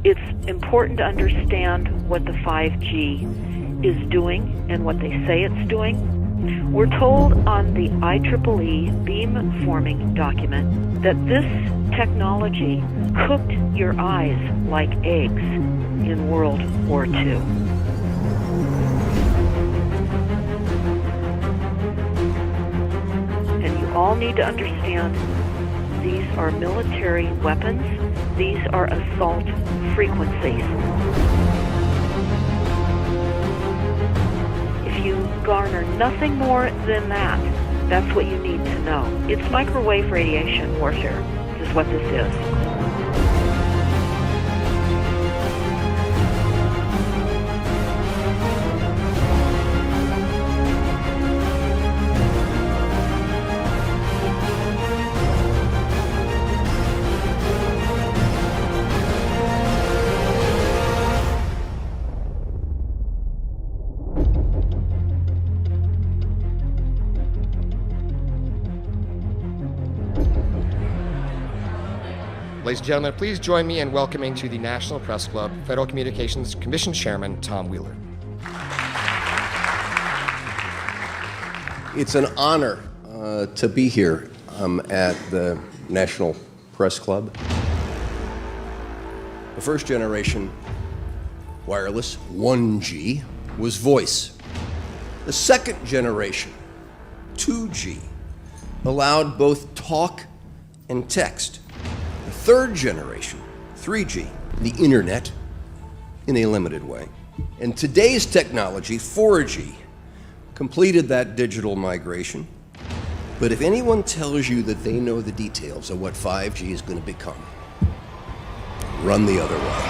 It's important to understand what the 5G is doing and what they say it's doing. We're told on the IEEE beamforming document that this technology cooked your eyes like eggs in World War II. And you all need to understand these are military weapons. These are assault frequencies. If you garner nothing more than that, that's what you need to know. It's microwave radiation warfare, is what this is. Ladies and gentlemen, please join me in welcoming to the National Press Club Federal Communications Commission Chairman Tom Wheeler. It's an honor to be here at the National Press Club. The first generation wireless, 1G, was voice. The second generation, 2G, allowed both talk and text. The third generation, 3G, the internet, in a limited way. And today's technology, 4G, completed that digital migration. But if anyone tells you that they know the details of what 5G is going to become, run the other way.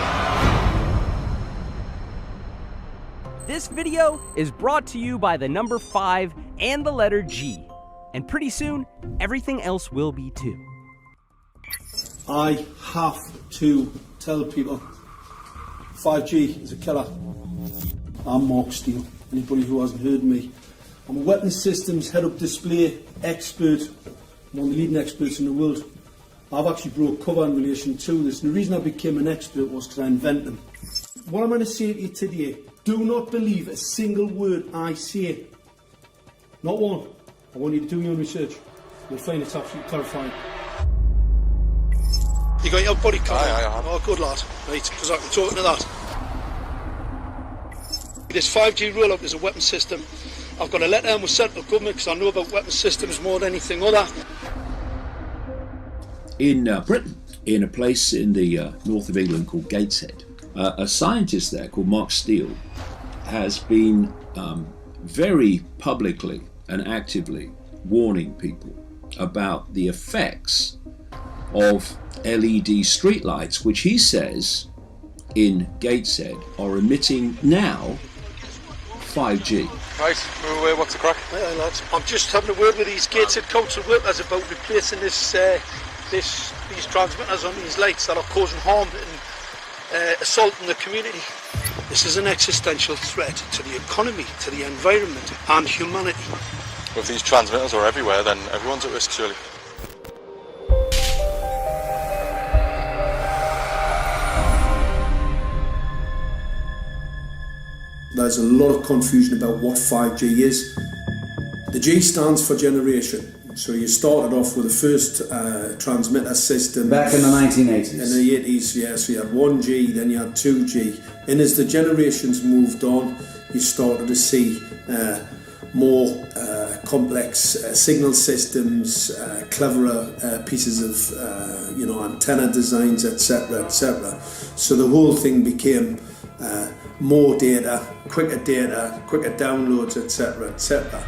This video is brought to you by the number 5 and the letter G. And pretty soon, everything else will be too. I have to tell people 5G is a killer. I'm Mark Steele. Anybody who hasn't heard me, I'm a weapons systems head-up display expert. I'm one of the leading experts in the world. I've actually broke cover in relation to this, and the reason I became an expert was because I invented them. What I'm going to say to you today, do not believe a single word I say. Not one. I want you to do your own research. You'll find it's absolutely terrifying. You got your body card? Aye. Oh, good lad. Right, because I can talk to that. This 5G rollout is a weapon system. I've got a letter with central government because I know about weapon systems more than anything other. In Britain, in a place in the north of England called Gateshead, a scientist there called Mark Steele has been very publicly and actively warning people about the effects of LED streetlights, which he says in Gateshead are emitting now 5G. Right, what's the crack? Hey, lads. I'm just having a word with these Gateshead council workers about replacing these transmitters on these lights that are causing harm and assaulting the community. This is an existential threat to the economy, to the environment and humanity. Well, if these transmitters are everywhere, then everyone's at risk, surely. There's a lot of confusion about what 5G is. The G stands for generation. So you started off with the first transmitter system. Back in the 1980s. In the 80s, yeah. So you had 1G, then you had 2G. And as the generations moved on, you started to see more complex signal systems, cleverer pieces of antenna designs, etc., etc. So the whole thing became more data, quicker downloads, etc., etc.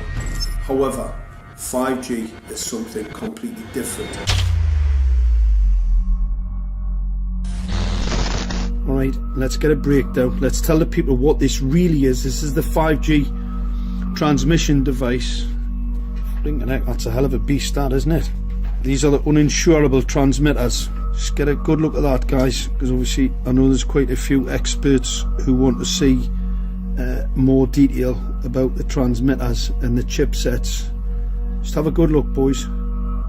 However, 5G is something completely different. Alright, let's get a breakdown. Let's tell the people what this really is. This is the 5G transmission device. Blinking heck, that's a hell of a beast, that, isn't it? These are the uninsurable transmitters. Just get a good look at that, guys, because obviously I know there's quite a few experts who want to see more detail about the transmitters and the chipsets. Just have a good look, boys.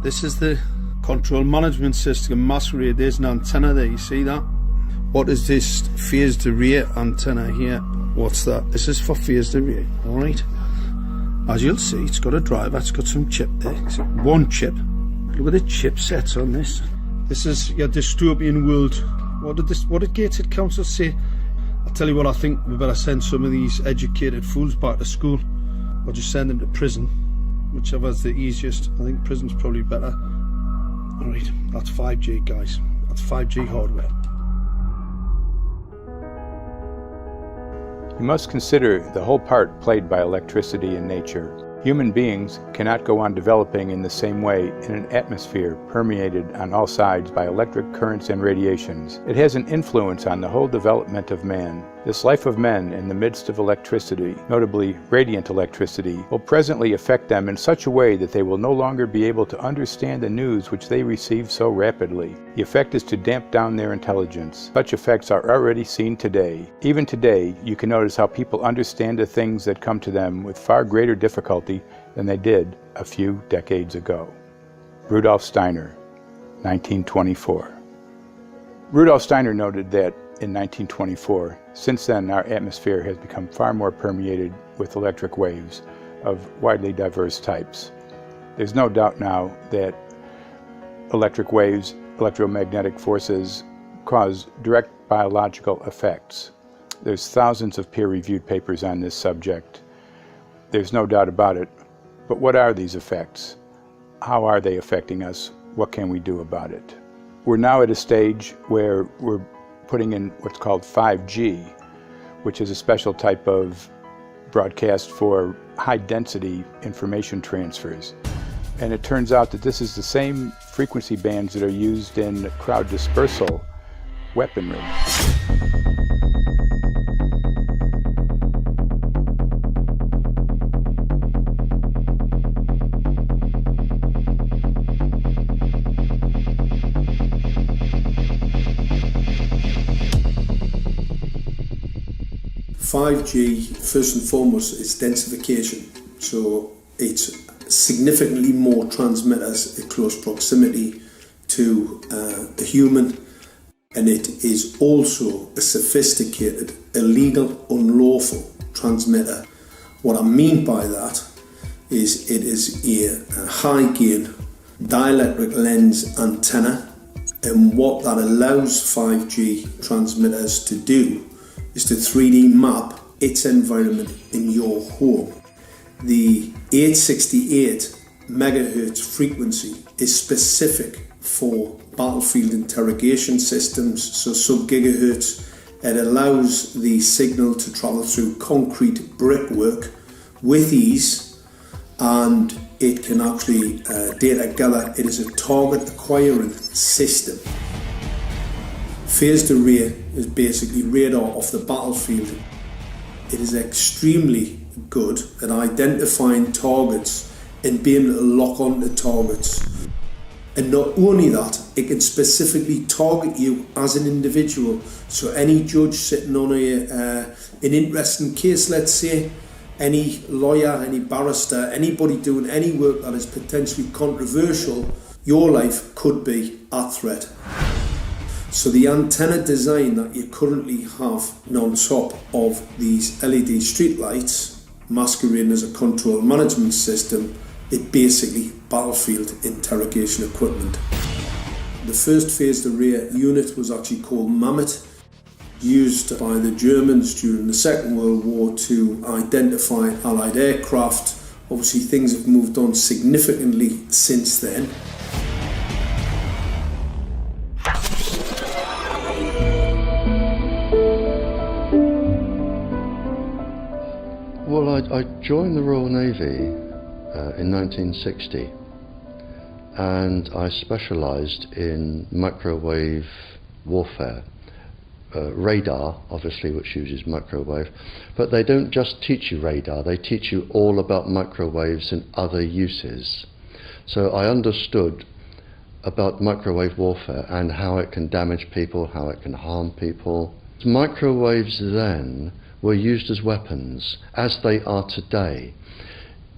This is the control management system masquerade. There's an antenna there, you see that? What is this phased array antenna here? What's that? This is for phased array, alright? As you'll see, it's got a driver, it's got some chip there. One chip. Look at the chipsets on this. This is your dystopian world. What did Gateshead Council say? I'll tell you what, I think we better send some of these educated fools back to school, or just send them to prison, whichever's the easiest. I think prison's probably better. Alright, that's 5G, guys. That's 5G hardware. You must consider the whole part played by electricity in nature. Human beings cannot go on developing in the same way in an atmosphere permeated on all sides by electric currents and radiations. It has an influence on the whole development of man. This life of men in the midst of electricity, notably radiant electricity, will presently affect them in such a way that they will no longer be able to understand the news which they receive so rapidly. The effect is to damp down their intelligence. Such effects are already seen today. Even today, you can notice how people understand the things that come to them with far greater difficulty than they did a few decades ago. Rudolf Steiner, 1924. Rudolf Steiner noted that in 1924, since then our atmosphere has become far more permeated with electric waves of widely diverse types. There's no doubt now that electric waves, electromagnetic forces, cause direct biological effects. There's thousands of peer-reviewed papers on this subject. There's no doubt about it. But what are these effects? How are they affecting us? What can we do about it? We're now at a stage where we're putting in what's called 5G, which is a special type of broadcast for high-density information transfers. And it turns out that this is the same frequency bands that are used in crowd dispersal weaponry. 5G, first and foremost, is densification. So it's significantly more transmitters at close proximity to a human, and it is also a sophisticated, illegal, unlawful transmitter. What I mean by that is it is a high-gain dielectric lens antenna, and what that allows 5G transmitters to do is to 3D map its environment in your home. The 868 megahertz frequency is specific for battlefield interrogation systems, so sub-gigahertz. It allows the signal to travel through concrete brickwork with ease, and it can actually data gather. It is a target acquiring system. Phased array is basically radar off the battlefield. It is extremely good at identifying targets and being able to lock onto targets. And not only that, it can specifically target you as an individual. So any judge sitting on an interesting case, let's say, any lawyer, any barrister, anybody doing any work that is potentially controversial, your life could be at threat. So the antenna design that you currently have on top of these LED streetlights, masquerading as a control management system, is basically battlefield interrogation equipment. The first phased array unit was actually called Mammoth, used by the Germans during the Second World War to identify Allied aircraft. Obviously things have moved on significantly since then. Well, I joined the Royal Navy in 1960, and I specialised in microwave warfare. Radar, obviously, which uses microwave, but they don't just teach you radar, they teach you all about microwaves and other uses. So I understood about microwave warfare and how it can damage people, how it can harm people. Microwaves then were used as weapons, as they are today.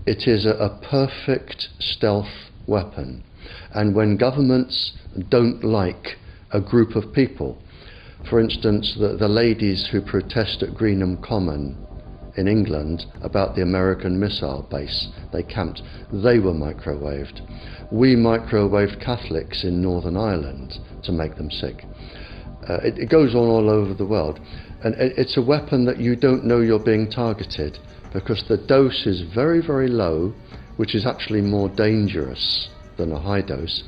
It is a perfect stealth weapon, and when governments don't like a group of people, For instance, the ladies who protest at Greenham Common in England about the American missile base they camped, they were microwaved. We microwaved Catholics in Northern Ireland to make them sick. It goes on all over the world, and it's a weapon that you don't know you're being targeted because the dose is very, very low, which is actually more dangerous than a high dose.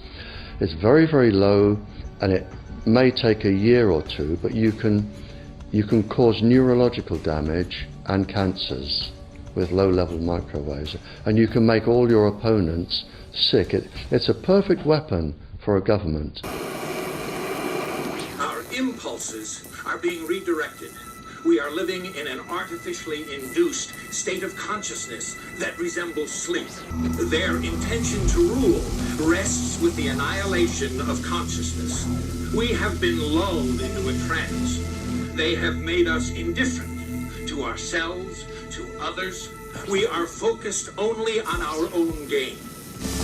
It's very, very low, and it may take a year or two, but you can cause neurological damage and cancers with low-level microwaves, and you can make all your opponents sick. It's a perfect weapon for a government. Our impulses are being redirected. We are living in an artificially induced state of consciousness that resembles sleep. Their intention to rule rests with the annihilation of consciousness. We have been lulled into a trance. They have made us indifferent to ourselves, to others. We are focused only on our own gain.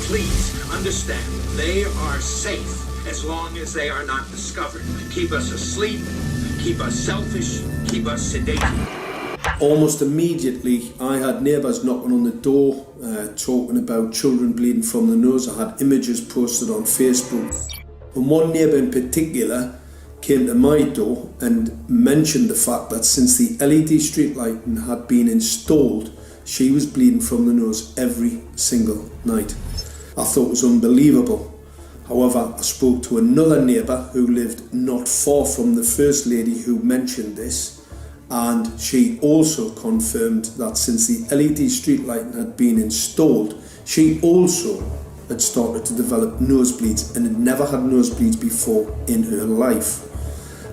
Please understand, they are safe as long as they are not discovered. Keep us asleep, keep us selfish, keep us sedated. Almost immediately, I had neighbours knocking on the door, talking about children bleeding from the nose. I had images posted on Facebook. And one neighbour in particular came to my door and mentioned the fact that since the LED street lighting had been installed, she was bleeding from the nose every single night. I thought it was unbelievable. However, I spoke to another neighbour who lived not far from the first lady who mentioned this, and she also confirmed that since the LED street lighting had been installed, she also had started to develop nosebleeds and had never had nosebleeds before in her life.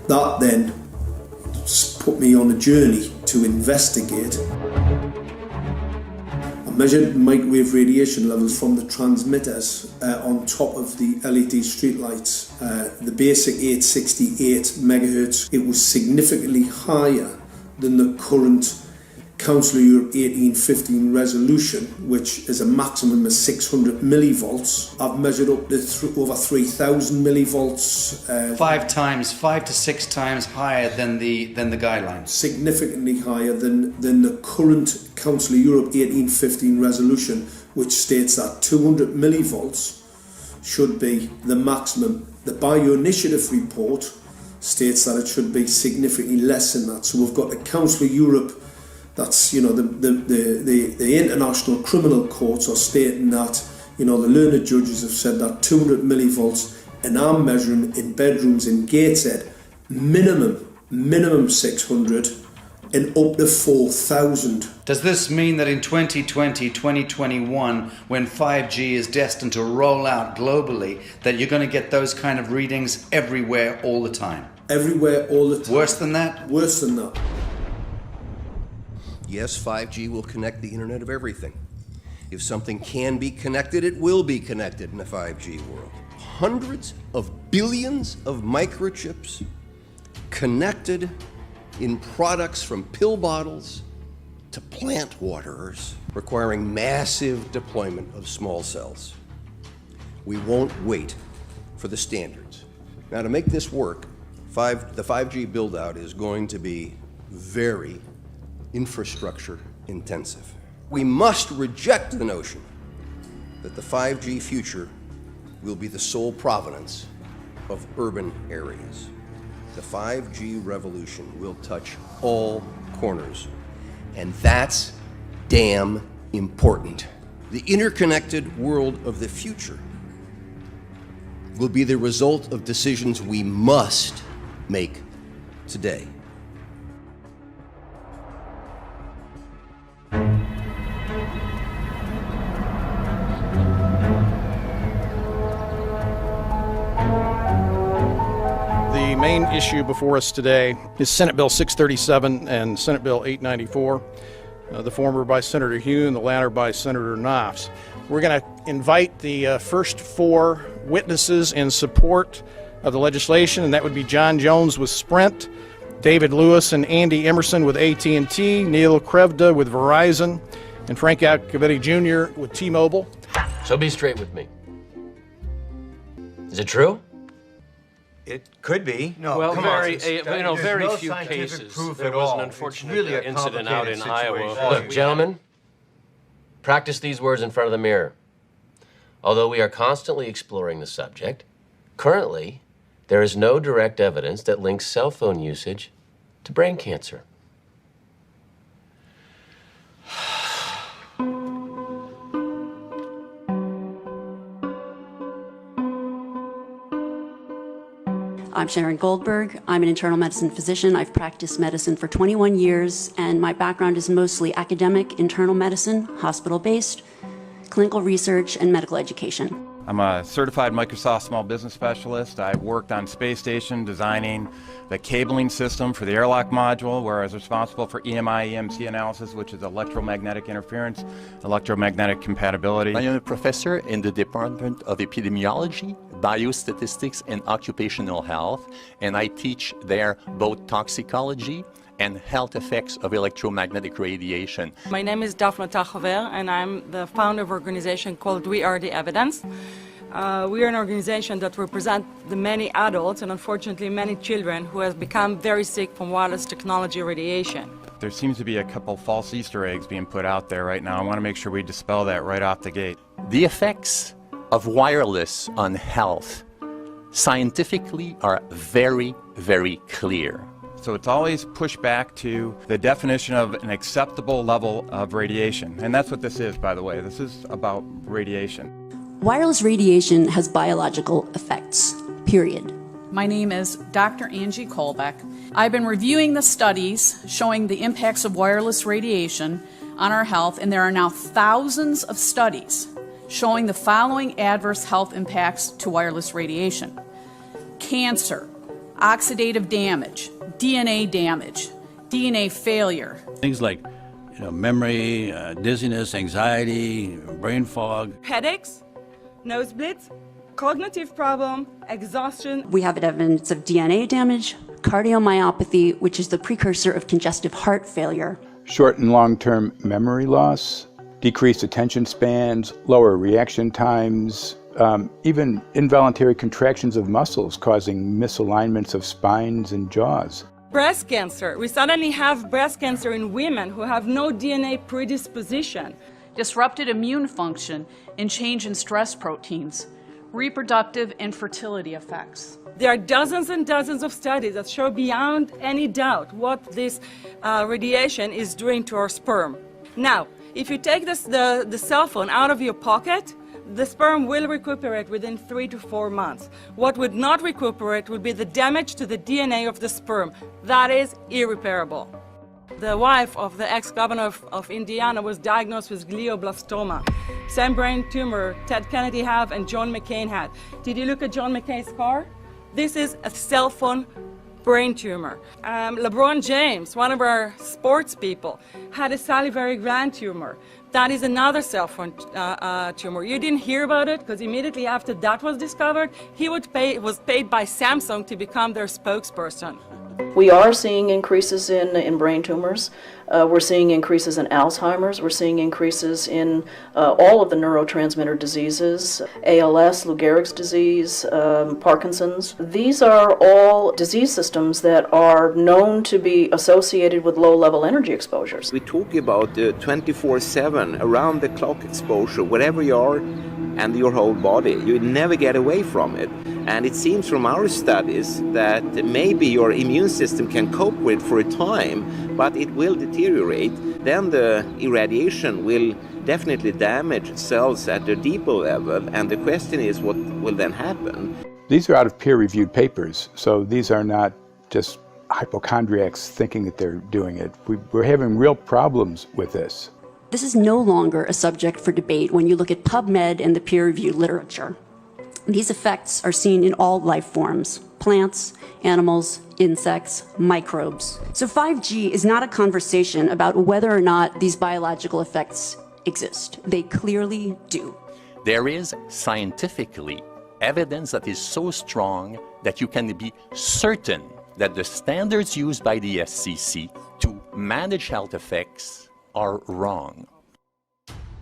That then put me on a journey to investigate. I measured microwave radiation levels from the transmitters on top of the LED streetlights. The basic 868 megahertz, it was significantly higher than the current Council of Europe 1815 resolution, which is a maximum of 600 millivolts. I've measured up to over 3,000 millivolts. 5 to 6 times higher than the guidelines. Significantly higher than the current Council of Europe 1815 resolution, which states that 200 millivolts should be the maximum. The Bioinitiative report states that it should be significantly less than that. So we've got the Council of Europe. That's, you know, the international criminal courts are stating that, you know, the learned judges have said that 200 millivolts, and I'm measuring in bedrooms in Gateshead, minimum 600 and up to 4,000. Does this mean that in 2020, 2021, when 5G is destined to roll out globally, that you're going to get those kind of readings everywhere all the time? Everywhere all the time. Worse than that? Worse than that. Yes, 5G will connect the Internet of everything. If something can be connected, it will be connected in a 5G world. Hundreds of billions of microchips connected in products from pill bottles to plant waterers, requiring massive deployment of small cells. We won't wait for the standards. Now, to make this work, the 5G build-out is going to be very infrastructure intensive. We must reject the notion that the 5G future will be the sole provenance of urban areas. The 5G revolution will touch all corners, and that's damn important. The interconnected world of the future will be the result of decisions we must make today. The main issue before us today is Senate Bill 637 and Senate Bill 894, the former by Senator Hugh and the latter by Senator Knopf. We're going to invite the first four witnesses in support of the legislation, and that would be John Jones with Sprint, David Lewis and Andy Emerson with AT&T, Neil Krevda with Verizon, and Frank Alcavetti Jr. with T-Mobile. So be straight with me. Is it true? It could be. No, well, very few cases. There was an unfortunate incident out in Iowa. Look, gentlemen, practice these words in front of the mirror. Although we are constantly exploring the subject, currently, there is no direct evidence that links cell phone usage to brain cancer. I'm Sharon Goldberg. I'm an internal medicine physician. I've practiced medicine for 21 years, and my background is mostly academic, internal medicine, hospital-based, clinical research, and medical education. I'm a certified Microsoft small business specialist. I've worked on space station designing the cabling system for the airlock module, where I was responsible for EMI, EMC analysis, which is electromagnetic interference, electromagnetic compatibility. I am a professor in the Department of Epidemiology, Biostatistics, and Occupational Health, and I teach there both toxicology and health effects of electromagnetic radiation. My name is Daphne Tachover, and I'm the founder of an organization called We Are the Evidence. We are an organization that represents the many adults and unfortunately many children who have become very sick from wireless technology radiation. There seems to be a couple false Easter eggs being put out there right now. I want to make sure we dispel that right off the gate. The effects of wireless on health scientifically are very, very clear. So it's always pushed back to the definition of an acceptable level of radiation. And that's what this is, by the way. This is about radiation. Wireless radiation has biological effects, period. My name is Dr. Angie Kolbeck. I've been reviewing the studies showing the impacts of wireless radiation on our health, and there are now thousands of studies showing the following adverse health impacts to wireless radiation: cancer, oxidative damage, DNA damage, DNA failure. Things like memory, dizziness, anxiety, brain fog. Headaches, nosebleeds, cognitive problem, exhaustion. We have evidence of DNA damage, cardiomyopathy, which is the precursor of congestive heart failure. Short and long-term memory loss, decreased attention spans, lower reaction times, even involuntary contractions of muscles causing misalignments of spines and jaws. Breast cancer. We suddenly have breast cancer in women who have no DNA predisposition. Disrupted immune function and change in stress proteins, reproductive and fertility effects. There are dozens and dozens of studies that show beyond any doubt what this radiation is doing to our sperm. Now, if you take the cell phone out of your pocket, the sperm will recuperate within 3 to 4 months. What would not recuperate would be the damage to the DNA of the sperm. That is irreparable. The wife of the ex-governor of Indiana was diagnosed with glioblastoma. Same brain tumor Ted Kennedy had and John McCain had. Did you look at John McCain's scar? This is a cell phone brain tumor. LeBron James, one of our sports people, had a salivary gland tumor. That is another cell phone tumor. You didn't hear about it because immediately after that was discovered, he was paid by Samsung to become their spokesperson. We are seeing increases in brain tumors. We're seeing increases in Alzheimer's. We're seeing increases in all of the neurotransmitter diseases, ALS, Lou Gehrig's disease, Parkinson's. These are all disease systems that are known to be associated with low-level energy exposures. We talk about 24/7, around-the-clock exposure, wherever you are and your whole body. You never get away from it. And it seems from our studies that maybe your immune system can cope with for a time, but it will deteriorate. Then the irradiation will definitely damage cells at a deeper level, and the question is what will then happen? These are out of peer-reviewed papers, so these are not just hypochondriacs thinking that they're doing it. We're having real problems with this. This is no longer a subject for debate when you look at PubMed and the peer-reviewed literature. These effects are seen in all life forms: plants, animals, insects, microbes. So 5G is not a conversation about whether or not these biological effects exist. They clearly do. There is scientifically evidence that is so strong that you can be certain that the standards used by the FCC to manage health effects are wrong.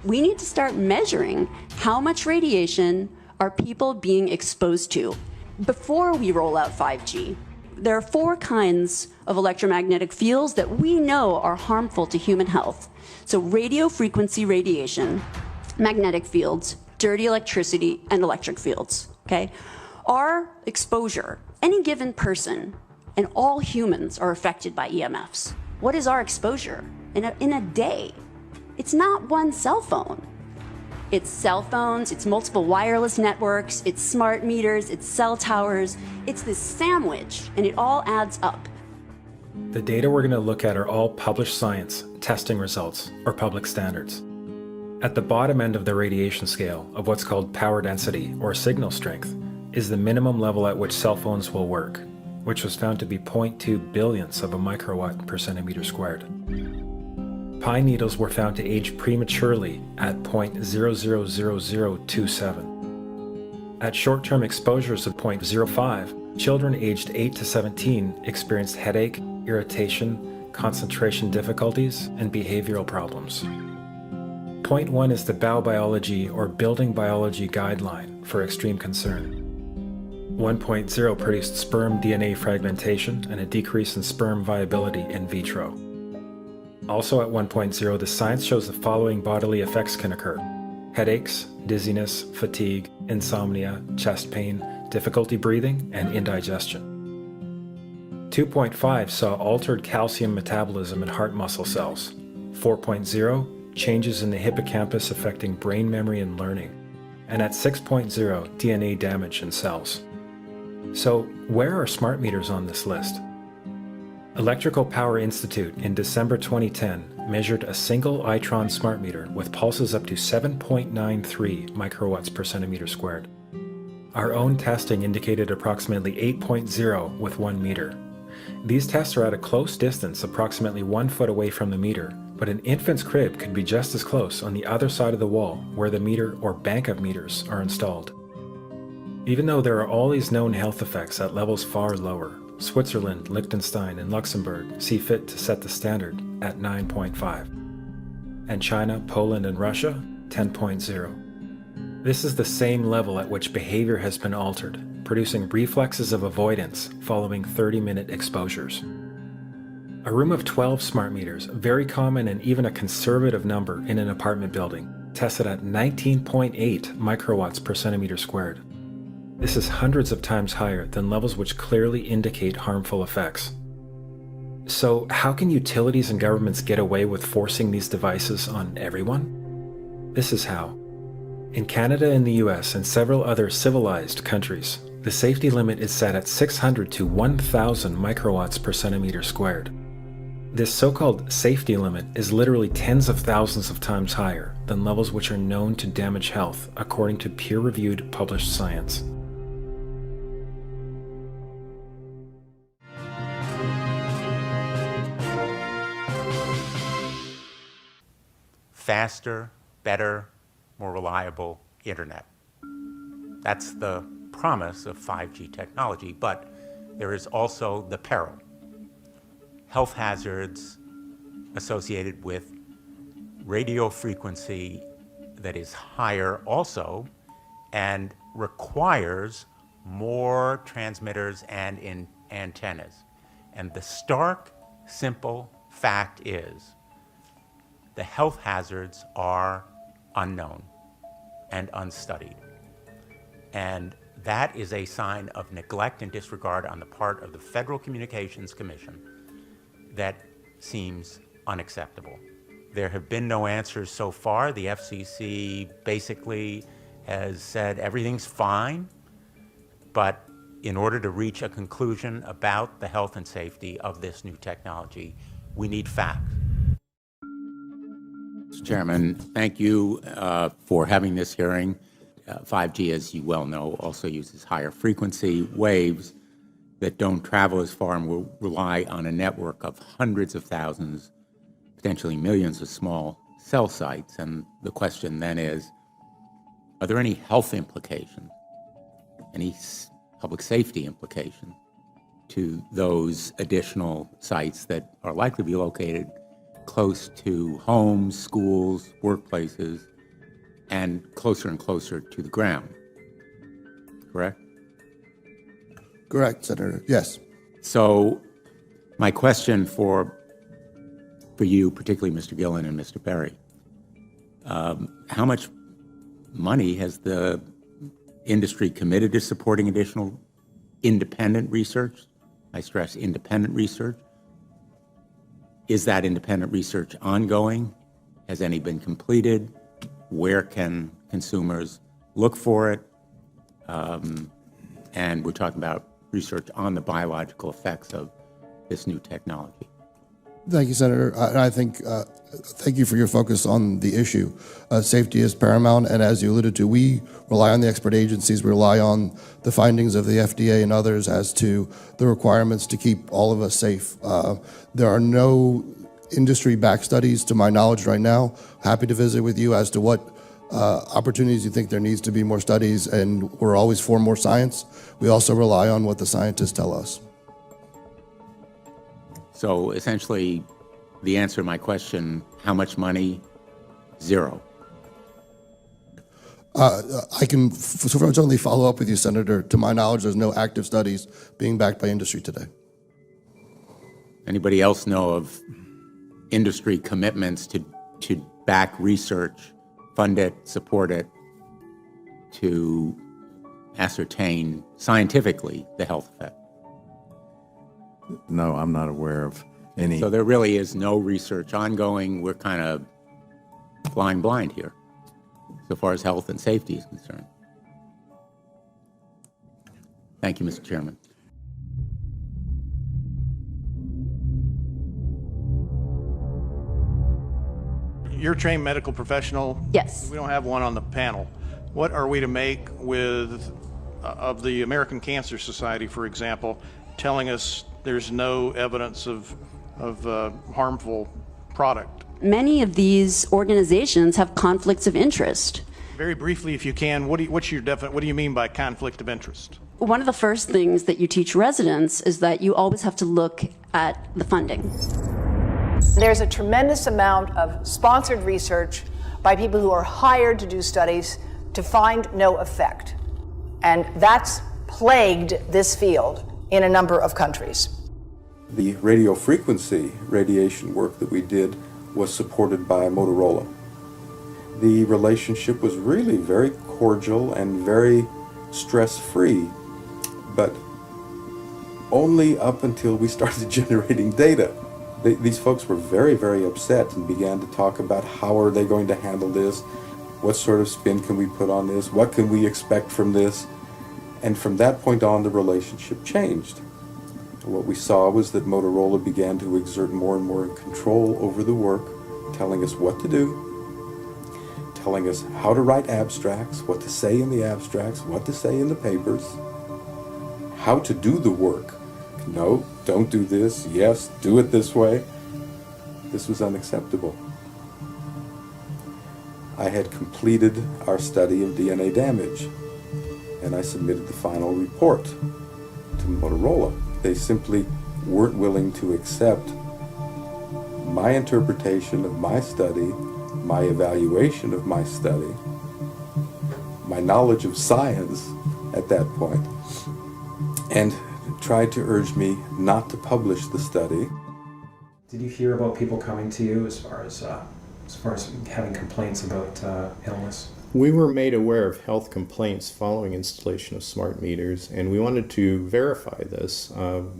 We need to start measuring how much radiation are people being exposed to. before we roll out 5G, there are 4 kinds of electromagnetic fields that we know are harmful to human health. So radio frequency radiation, magnetic fields, dirty electricity, and electric fields, okay? Our exposure, any given person, and all humans are affected by EMFs. What is our exposure in a day? It's not one cell phone. It's cell phones, it's multiple wireless networks, it's smart meters, it's cell towers. It's this sandwich, and it all adds up. The data we're going to look at are all published science, testing results, or public standards. At the bottom end of the radiation scale of what's called power density, or signal strength, is the minimum level at which cell phones will work, which was found to be 0.2 billionths of a microwatt per centimeter squared. Pine needles were found to age prematurely at 0.000027. At short-term exposures of 0.05, children aged 8 to 17 experienced headache, irritation, concentration difficulties, and behavioral problems. 0.1 is the biobiology or building biology guideline for extreme concern. 1.0 produced sperm DNA fragmentation and a decrease in sperm viability in vitro. Also at 1.0, the science shows the following bodily effects can occur: headaches, dizziness, fatigue, insomnia, chest pain, difficulty breathing, and indigestion. 2.5 saw altered calcium metabolism in heart muscle cells. 4.0, changes in the hippocampus affecting brain memory and learning. And at 6.0, DNA damage in cells. So, where are smart meters on this list? Electrical Power Institute in December 2010 measured a single Itron smart meter with pulses up to 7.93 microwatts per centimeter squared. Our own testing indicated approximately 8.0 with 1 meter. These tests are at a close distance, approximately 1 foot away from the meter, but an infant's crib could be just as close on the other side of the wall where the meter or bank of meters are installed. Even though there are all these known health effects at levels far lower, Switzerland, Liechtenstein, and Luxembourg see fit to set the standard at 9.5. And China, Poland, and Russia, 10.0. This is the same level at which behavior has been altered, producing reflexes of avoidance following 30-minute exposures. A room of 12 smart meters, very common and even a conservative number in an apartment building, tested at 19.8 microwatts per centimeter squared. This is hundreds of times higher than levels which clearly indicate harmful effects. So how can utilities and governments get away with forcing these devices on everyone? This is how. In Canada and the US and several other civilized countries, the safety limit is set at 600 to 1,000 microwatts per centimeter squared. This so-called safety limit is literally tens of thousands of times higher than levels which are known to damage health according to peer-reviewed published science. Faster, better, more reliable internet. That's the promise of 5G technology, but there is also the peril. Health hazards associated with radio frequency that is higher also and requires more transmitters and antennas. And the stark, simple fact is the health hazards are unknown and unstudied. And that is a sign of neglect and disregard on the part of the Federal Communications Commission that seems unacceptable. There have been no answers so far. The FCC basically has said everything's fine, but in order to reach a conclusion about the health and safety of this new technology, we need facts. Mr. Chairman, thank you for having this hearing. 5G, as you well know, also uses higher frequency waves that don't travel as far and will rely on a network of hundreds of thousands, potentially millions of small cell sites. And the question then is, are there any health implications, any public safety implications to those additional sites that are likely to be located close to homes, schools, workplaces, and closer to the ground, correct? Correct, Senator. Yes. So my question for you, particularly Mr. Gillen and Mr. Barry, how much money has the industry committed to supporting additional independent research? I stress independent research. Is that independent research ongoing? Has any been completed? Where can consumers look for it? And we're talking about research on the biological effects of this new technology. Thank you, Senator. I think, thank you for your focus on the issue. Safety is paramount, and as you alluded to, we rely on the expert agencies, we rely on the findings of the FDA and others as to the requirements to keep all of us safe. There are no industry-backed studies, to my knowledge right now. Happy to visit with you as to what opportunities you think there needs to be more studies, and we're always for more science. We also rely on what the scientists tell us. So essentially, the answer to my question, how much money? Zero. I can certainly follow up with you, Senator. To my knowledge, there's no active studies being backed by industry today. Anybody else know of industry commitments to back research, fund it, support it, to ascertain scientifically the health effect? No, I'm not aware of any. So there really is no research ongoing. We're kind of flying blind here, so far as health and safety is concerned. Thank you, Mr. Chairman. You're a trained medical professional. Yes. We don't have one on the panel. What are we to make with of the American Cancer Society, for example, telling us there's no evidence of harmful product? Many of these organizations have conflicts of interest. Very briefly, if you can, what do you mean by conflict of interest? One of the first things that you teach residents is that you always have to look at the funding. There's a tremendous amount of sponsored research by people who are hired to do studies to find no effect. And that's plagued this field in a number of countries. The radio frequency radiation work that we did was supported by Motorola. The relationship was really very cordial and very stress-free, but only up until we started generating data. These folks were very, very upset and began to talk about how are they going to handle this, what sort of spin can we put on this, what can we expect from this, and from that point on the relationship changed. What we saw was that Motorola began to exert more and more control over the work, telling us what to do, telling us how to write abstracts, what to say in the abstracts, what to say in the papers, how to do the work. No, don't do this. Yes, do it this way. This was unacceptable. I had completed our study of DNA damage, and I submitted the final report to Motorola. They simply weren't willing to accept my interpretation of my study, my evaluation of my study, my knowledge of science at that point, and tried to urge me not to publish the study. Did you hear about people coming to you as far as having complaints about illness? We were made aware of health complaints following installation of smart meters, and we wanted to verify this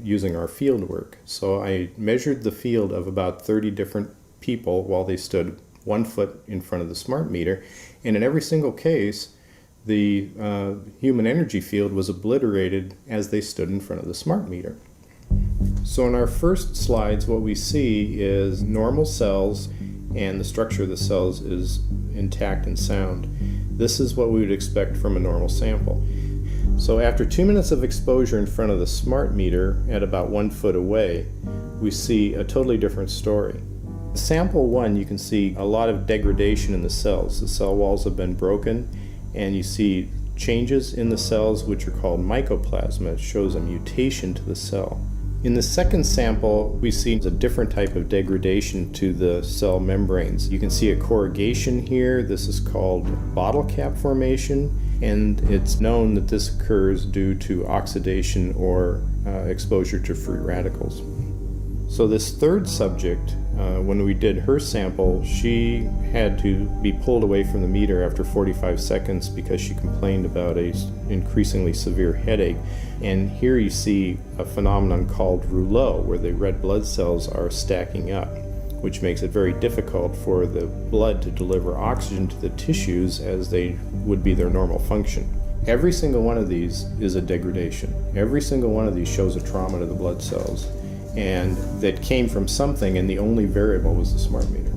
using our field work. So I measured the field of about 30 different people while they stood 1 foot in front of the smart meter, and in every single case, the human energy field was obliterated as they stood in front of the smart meter. So in our first slides, what we see is normal cells, and the structure of the cells is intact and sound. This is what we would expect from a normal sample. So after 2 minutes of exposure in front of the smart meter at about 1 foot away, we see a totally different story. Sample 1, you can see a lot of degradation in the cells. The cell walls have been broken, and you see changes in the cells which are called mycoplasma. It shows a mutation to the cell. In the second sample, we see a different type of degradation to the cell membranes. You can see a corrugation here. This is called bottle cap formation. and it's known that this occurs due to oxidation or exposure to free radicals. So this third subject, when we did her sample, she had to be pulled away from the meter after 45 seconds because she complained about an increasingly severe headache. And here you see a phenomenon called rouleau, where the red blood cells are stacking up, which makes it very difficult for the blood to deliver oxygen to the tissues as they would be their normal function. Every single one of these is a degradation. Every single one of these shows a trauma to the blood cells, and that came from something, and the only variable was the smart meter.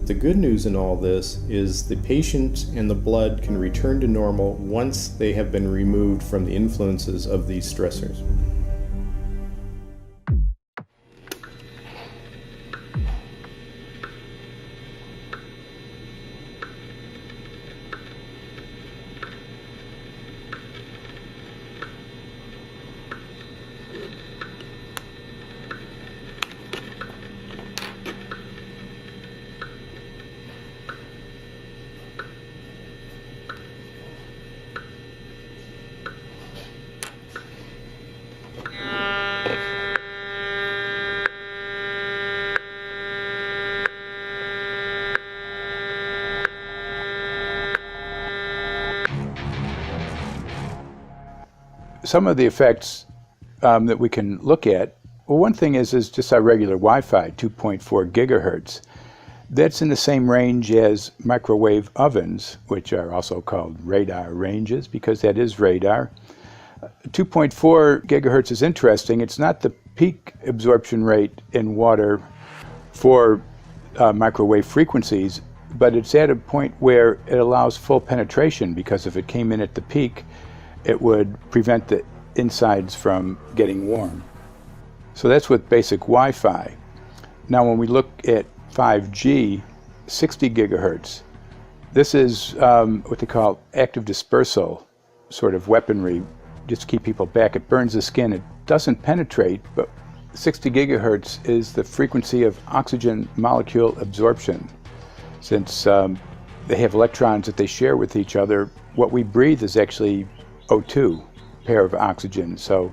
The good news in all this is the patient and the blood can return to normal once they have been removed from the influences of these stressors. Some of the effects that we can look at, well, one thing is just our regular Wi-Fi, 2.4 gigahertz. That's in the same range as microwave ovens, which are also called radar ranges, because that is radar. 2.4 gigahertz is interesting. It's not the peak absorption rate in water for microwave frequencies, but it's at a point where it allows full penetration, because if it came in at the peak, it would prevent the insides from getting warm. So that's with basic Wi-Fi. Now when we look at 5G, 60 gigahertz, this is what they call active dispersal sort of weaponry, just to keep people back. It burns the skin. It doesn't penetrate, but 60 gigahertz is the frequency of oxygen molecule absorption. Since they have electrons that they share with each other, what we breathe is actually O2, pair of oxygen. So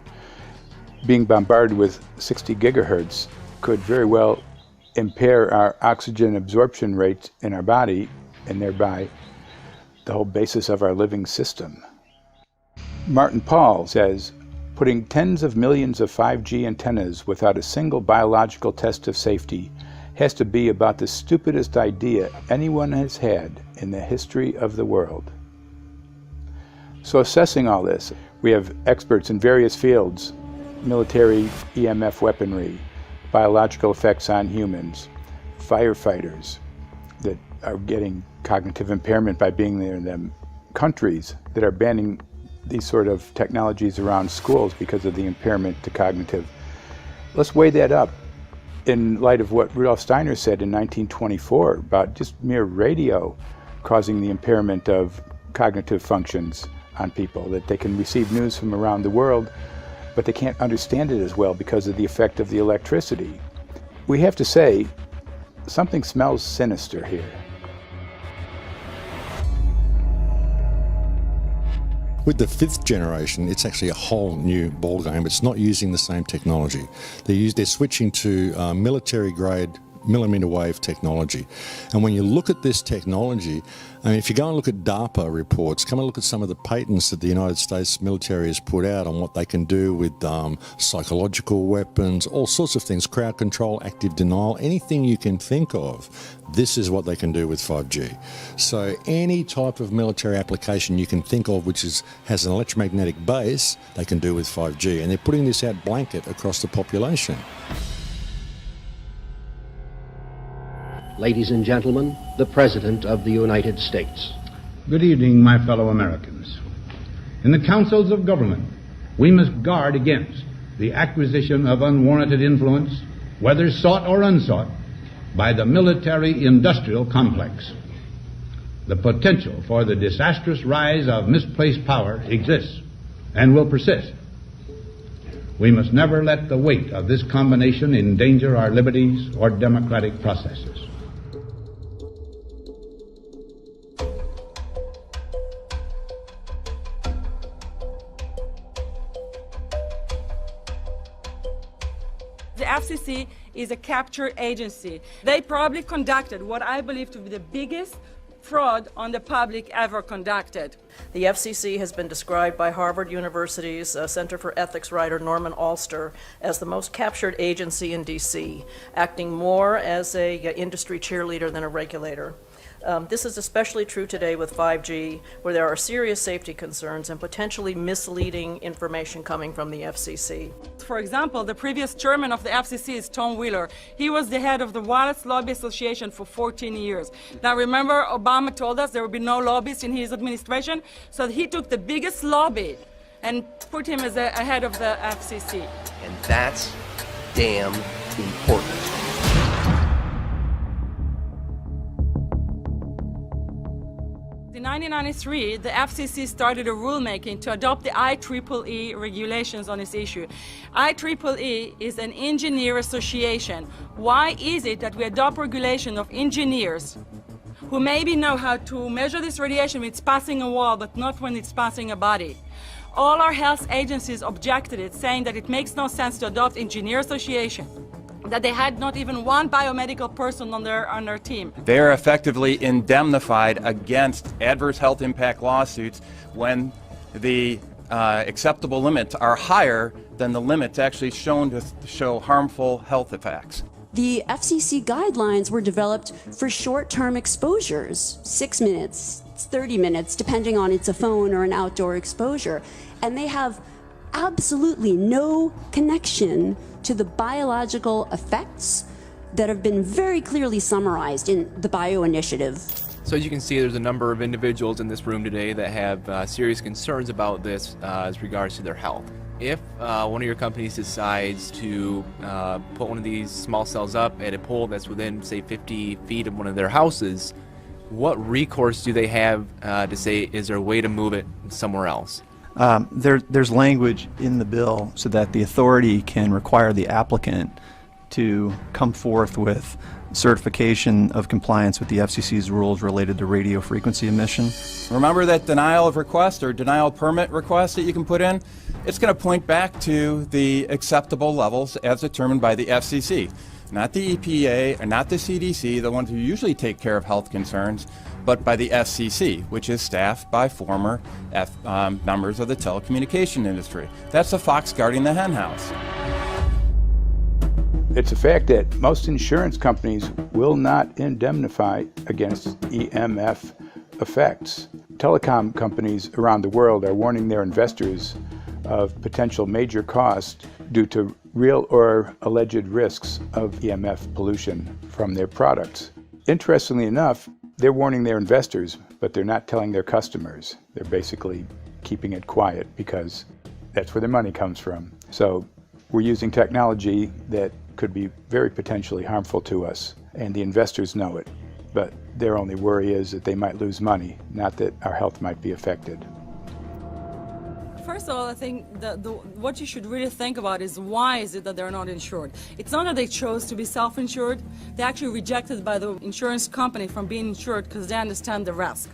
being bombarded with 60 gigahertz could very well impair our oxygen absorption rates in our body, and thereby the whole basis of our living system. Martin Pall says, putting tens of millions of 5G antennas without a single biological test of safety has to be about the stupidest idea anyone has had in the history of the world. So assessing all this, we have experts in various fields: military EMF weaponry, biological effects on humans, firefighters that are getting cognitive impairment by being there in them, countries that are banning these sort of technologies around schools because of the impairment to cognitive. Let's weigh that up in light of what Rudolf Steiner said in 1924 about just mere radio causing the impairment of cognitive functions on people, that they can receive news from around the world, but they can't understand it as well because of the effect of the electricity. We have to say, something smells sinister here. With the 5th generation, it's actually a whole new ballgame. It's not using the same technology. They're switching to military-grade millimeter wave technology. And when you look at this technology, I mean, if you go and look at DARPA reports, come and look at some of the patents that the United States military has put out on what they can do with psychological weapons, all sorts of things, crowd control, active denial, anything you can think of, this is what they can do with 5G. So any type of military application you can think of which has an electromagnetic base, they can do with 5G. And they're putting this out blanket across the population. Ladies and gentlemen, the President of the United States. Good evening, my fellow Americans. In the councils of government, we must guard against the acquisition of unwarranted influence, whether sought or unsought, by the military-industrial complex. The potential for the disastrous rise of misplaced power exists and will persist. We must never let the weight of this combination endanger our liberties or democratic processes. FCC is a capture agency. They probably conducted what I believe to be the biggest fraud on the public ever conducted. The FCC has been described by Harvard University's Center for Ethics writer Norman Alster as the most captured agency in D.C., acting more as an industry cheerleader than a regulator. This is especially true today with 5G, where there are serious safety concerns and potentially misleading information coming from the FCC. For example, the previous chairman of the FCC is Tom Wheeler. He was the head of the Wireless Lobby Association for 14 years. Now remember, Obama told us there would be no lobbyists in his administration, so he took the biggest lobby and put him as a head of the FCC. And that's damn important. In 1993, the FCC started a rulemaking to adopt the IEEE regulations on this issue. IEEE is an engineer association. Why is it that we adopt regulation of engineers who maybe know how to measure this radiation when it's passing a wall, but not when it's passing a body? All our health agencies objected it, saying that it makes no sense to adopt engineer association, that they had not even one biomedical person on their team. They are effectively indemnified against adverse health impact lawsuits when the acceptable limits are higher than the limits actually shown to show harmful health effects. The FCC guidelines were developed for short-term exposures, 6 minutes, 30 minutes, depending on it's a phone or an outdoor exposure. And they have absolutely no connection to the biological effects that have been very clearly summarized in the Bio Initiative. So as you can see, there's a number of individuals in this room today that have serious concerns about this as regards to their health. If one of your companies decides to put one of these small cells up at a pole that's within, say, 50 feet of one of their houses, what recourse do they have to say, is there a way to move it somewhere else? There's language in the bill so that the authority can require the applicant to come forth with certification of compliance with the FCC's rules related to radio frequency emission. Remember that denial of request or denial of permit request that you can put in? It's going to point back to the acceptable levels as determined by the FCC, not the EPA and not the CDC, the ones who usually take care of health concerns, but by the FCC, which is staffed by former members of the telecommunication industry. That's the fox guarding the henhouse. It's a fact that most insurance companies will not indemnify against EMF effects. Telecom companies around the world are warning their investors of potential major costs due to real or alleged risks of EMF pollution from their products. Interestingly enough, they're warning their investors, but they're not telling their customers. They're basically keeping it quiet because that's where their money comes from. So we're using technology that could be very potentially harmful to us, and the investors know it. But their only worry is that they might lose money, not that our health might be affected. First of all, I think what you should really think about is why is it that they're not insured? It's not that they chose to be self-insured. They actually rejected by the insurance company from being insured because they understand the risk.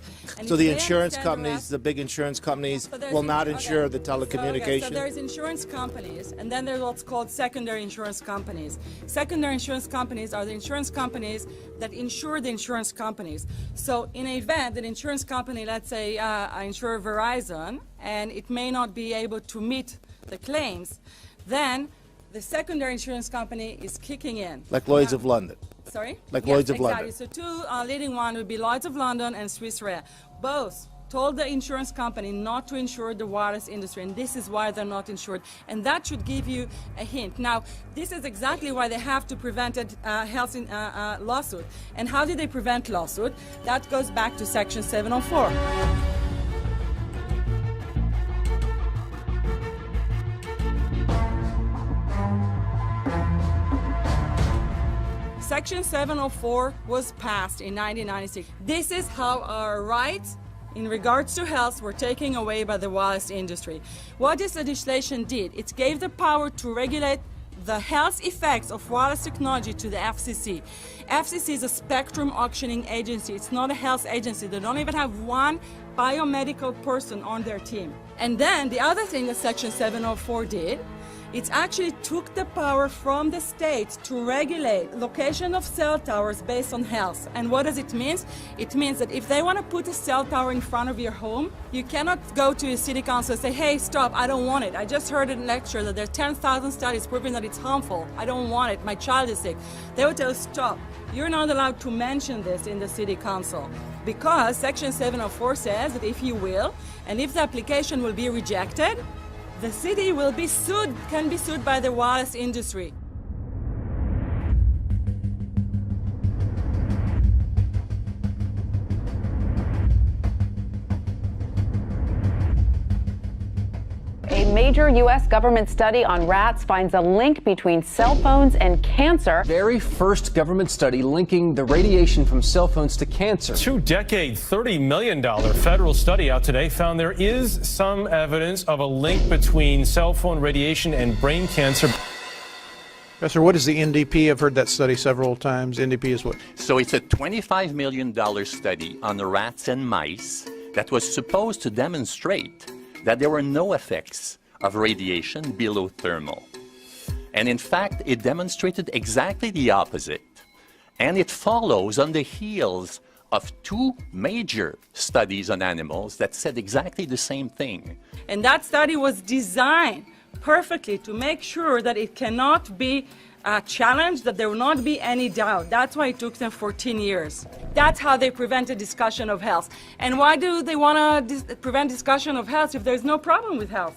So the insurance companies, the big insurance companies, will not insure the telecommunications? So there's insurance companies, and then there's what's called secondary insurance companies. Secondary insurance companies are the insurance companies that insure the insurance companies. So in an event, an insurance company, let's say I insure Verizon, and it may not be able to meet the claims, then the secondary insurance company is kicking in. Like Lloyd's of London? Sorry? Like yes, Lloyd's of exactly. London? So two leading ones would be Lloyd's of London and Swiss Re. Both told the insurance company not to insure the wireless industry, and this is why they're not insured. And that should give you a hint. Now, this is exactly why they have to prevent a health lawsuit. And how did they prevent lawsuit? That goes back to Section 704. Section 704 was passed in 1996. This is how our rights in regards to health were taken away by the wireless industry. What this legislation did, it gave the power to regulate the health effects of wireless technology to the FCC. FCC is a spectrum auctioning agency. It's not a health agency. They don't even have one biomedical person on their team. And then the other thing that Section 704 did, It actually took the power from the state to regulate location of cell towers based on health. And what does it mean? It means that if they want to put a cell tower in front of your home, you cannot go to your city council and say, hey, stop, I don't want it. I just heard in a lecture that there are 10,000 studies proving that it's harmful. I don't want it. My child is sick. They will tell you, stop. You're not allowed to mention this in the city council because Section 704 says that if you will, and if the application will be rejected, the city will be sued, can be sued by the wireless industry. A major U.S. government study on rats finds a link between cell phones and cancer. Very first government study linking the radiation from cell phones to cancer. Two-decade, $30 million federal study out today found there is some evidence of a link between cell phone radiation and brain cancer. Professor, what is the NDP? I've heard that study several times. NDP is what? So it's a $25 million study on the rats and mice that was supposed to demonstrate that there were no effects of radiation below thermal. And in fact, it demonstrated exactly the opposite. And it follows on the heels of two major studies on animals that said exactly the same thing. And that study was designed perfectly to make sure that it cannot be challenged, that there will not be any doubt. That's why it took them 14 years. That's how they prevented discussion of health. And why do they want to prevent discussion of health if there's no problem with health?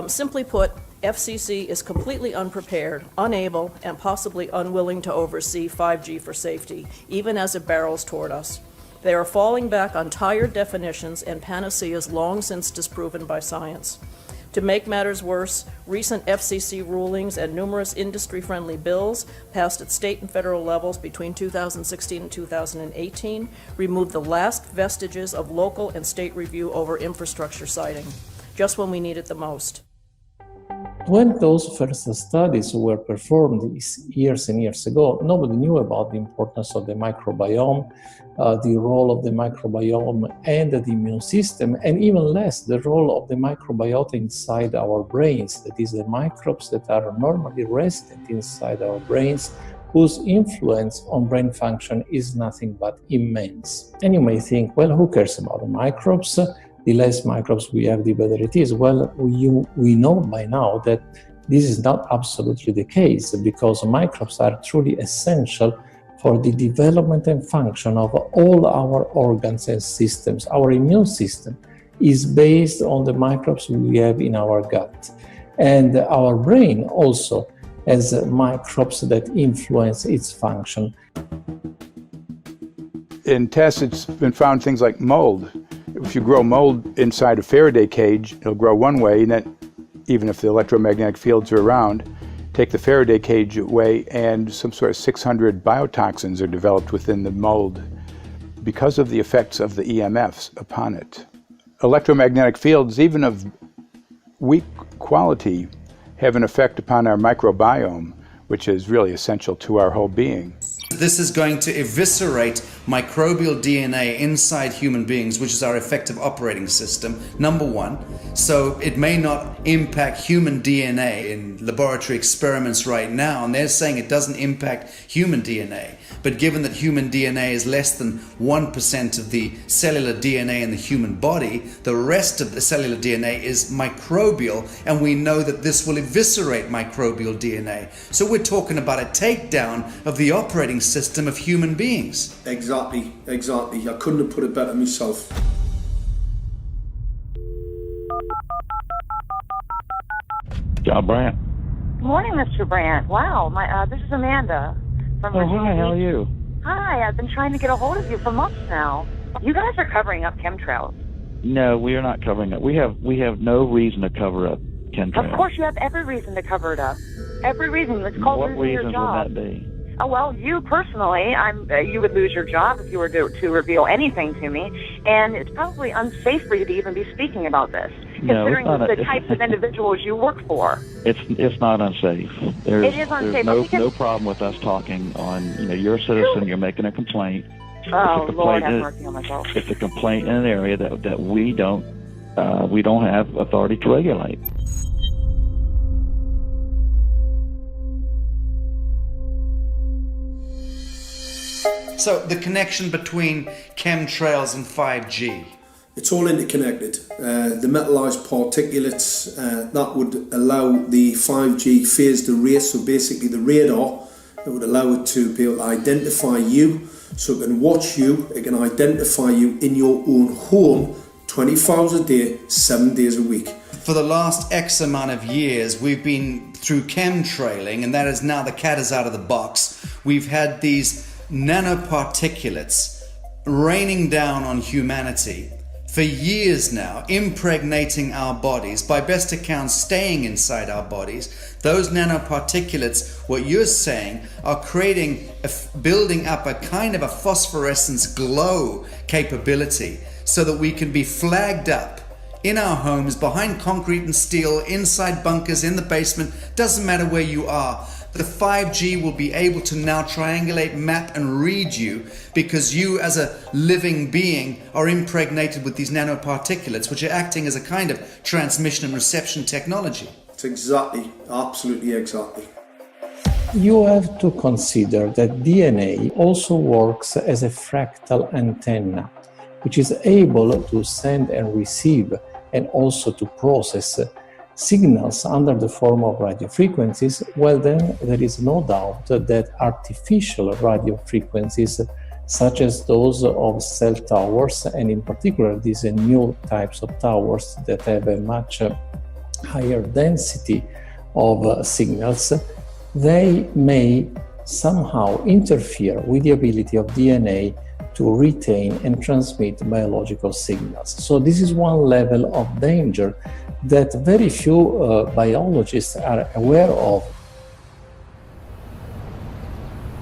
Simply put, FCC is completely unprepared, unable, and possibly unwilling to oversee 5G for safety, even as it barrels toward us. They are falling back on tired definitions and panaceas long since disproven by science. To make matters worse, recent FCC rulings and numerous industry-friendly bills passed at state and federal levels between 2016 and 2018 removed the last vestiges of local and state review over infrastructure siting, just when we need it the most. When those first studies were performed years and years ago, nobody knew about the importance of the microbiome, the role of the microbiome and the immune system, and even less the role of the microbiota inside our brains, that is, the microbes that are normally resident inside our brains, whose influence on brain function is nothing but immense. And you may think, well, who cares about the microbes? The less microbes we have, the better it is. Well, we know by now that this is not absolutely the case, because microbes are truly essential for the development and function of all our organs and systems. Our immune system is based on the microbes we have in our gut. And our brain also has microbes that influence its function. In tests, it's been found things like mold. If you grow mold inside a Faraday cage, it'll grow one way, and then even if the electromagnetic fields are around, take the Faraday cage away and some sort of 600 biotoxins are developed within the mold because of the effects of the EMFs upon it. Electromagnetic fields, even of weak quality, have an effect upon our microbiome, which is really essential to our whole being. This is going to eviscerate microbial DNA inside human beings, which is our effective operating system, number one. So it may not impact human DNA in laboratory experiments right now, and they're saying it doesn't impact human DNA. But given that human DNA is less than 1% of the cellular DNA in the human body, the rest of the cellular DNA is microbial, and we know that this will eviscerate microbial DNA. So we're talking about a takedown of the operating system of human beings. Exactly. I couldn't have put it better myself. John Brandt. Good morning, Mr. Brandt. Wow, this is Amanda from Virginia hi, how are Beach. you? Hi, I've been trying to get a hold of you for months now. You guys are covering up chemtrails. No, we are not covering it. We have no reason to cover up chemtrails. Of course, you have every reason to cover it up. Every reason. It's called What losing your reasons job. would that be? Oh, well, you personally, you would lose your job if you were to reveal anything to me, and it's probably unsafe for you to even be speaking about this, No, considering it's not the types of individuals you work for. It's not unsafe. It is unsafe. There's no problem with us talking on. You're a citizen. You're making a complaint. Oh, Lord, have is- mercy on myself. It's a complaint in an area that we don't have authority to regulate. So the connection between chemtrails and 5G. It's all interconnected. The metallized particulates that would allow the 5G phased array, so basically the radar, it would allow it to be able to identify you, so it can watch you, it can identify you in your own home 24 hours a day, 7 days a week. For the last X amount of years, we've been through chemtrailing, and that is now the cat is out of the box. We've had these nanoparticulates raining down on humanity for years now, impregnating our bodies, by best accounts staying inside our bodies. Those nanoparticulates, what you're saying, are building up a kind of a phosphorescence glow capability so that we can be flagged up in our homes, behind concrete and steel, inside bunkers, in the basement, doesn't matter where you are. The 5G will be able to now triangulate, map and read you, because you as a living being are impregnated with these nanoparticulates, which are acting as a kind of transmission and reception technology. It's exactly, absolutely exactly. You have to consider that DNA also works as a fractal antenna, which is able to send and receive and also to process signals under the form of radio frequencies. Well, then there is no doubt that artificial radio frequencies, such as those of cell towers, and in particular these new types of towers that have a much higher density of signals, they may somehow interfere with the ability of DNA to retain and transmit biological signals. So this is one level of danger that very few biologists are aware of.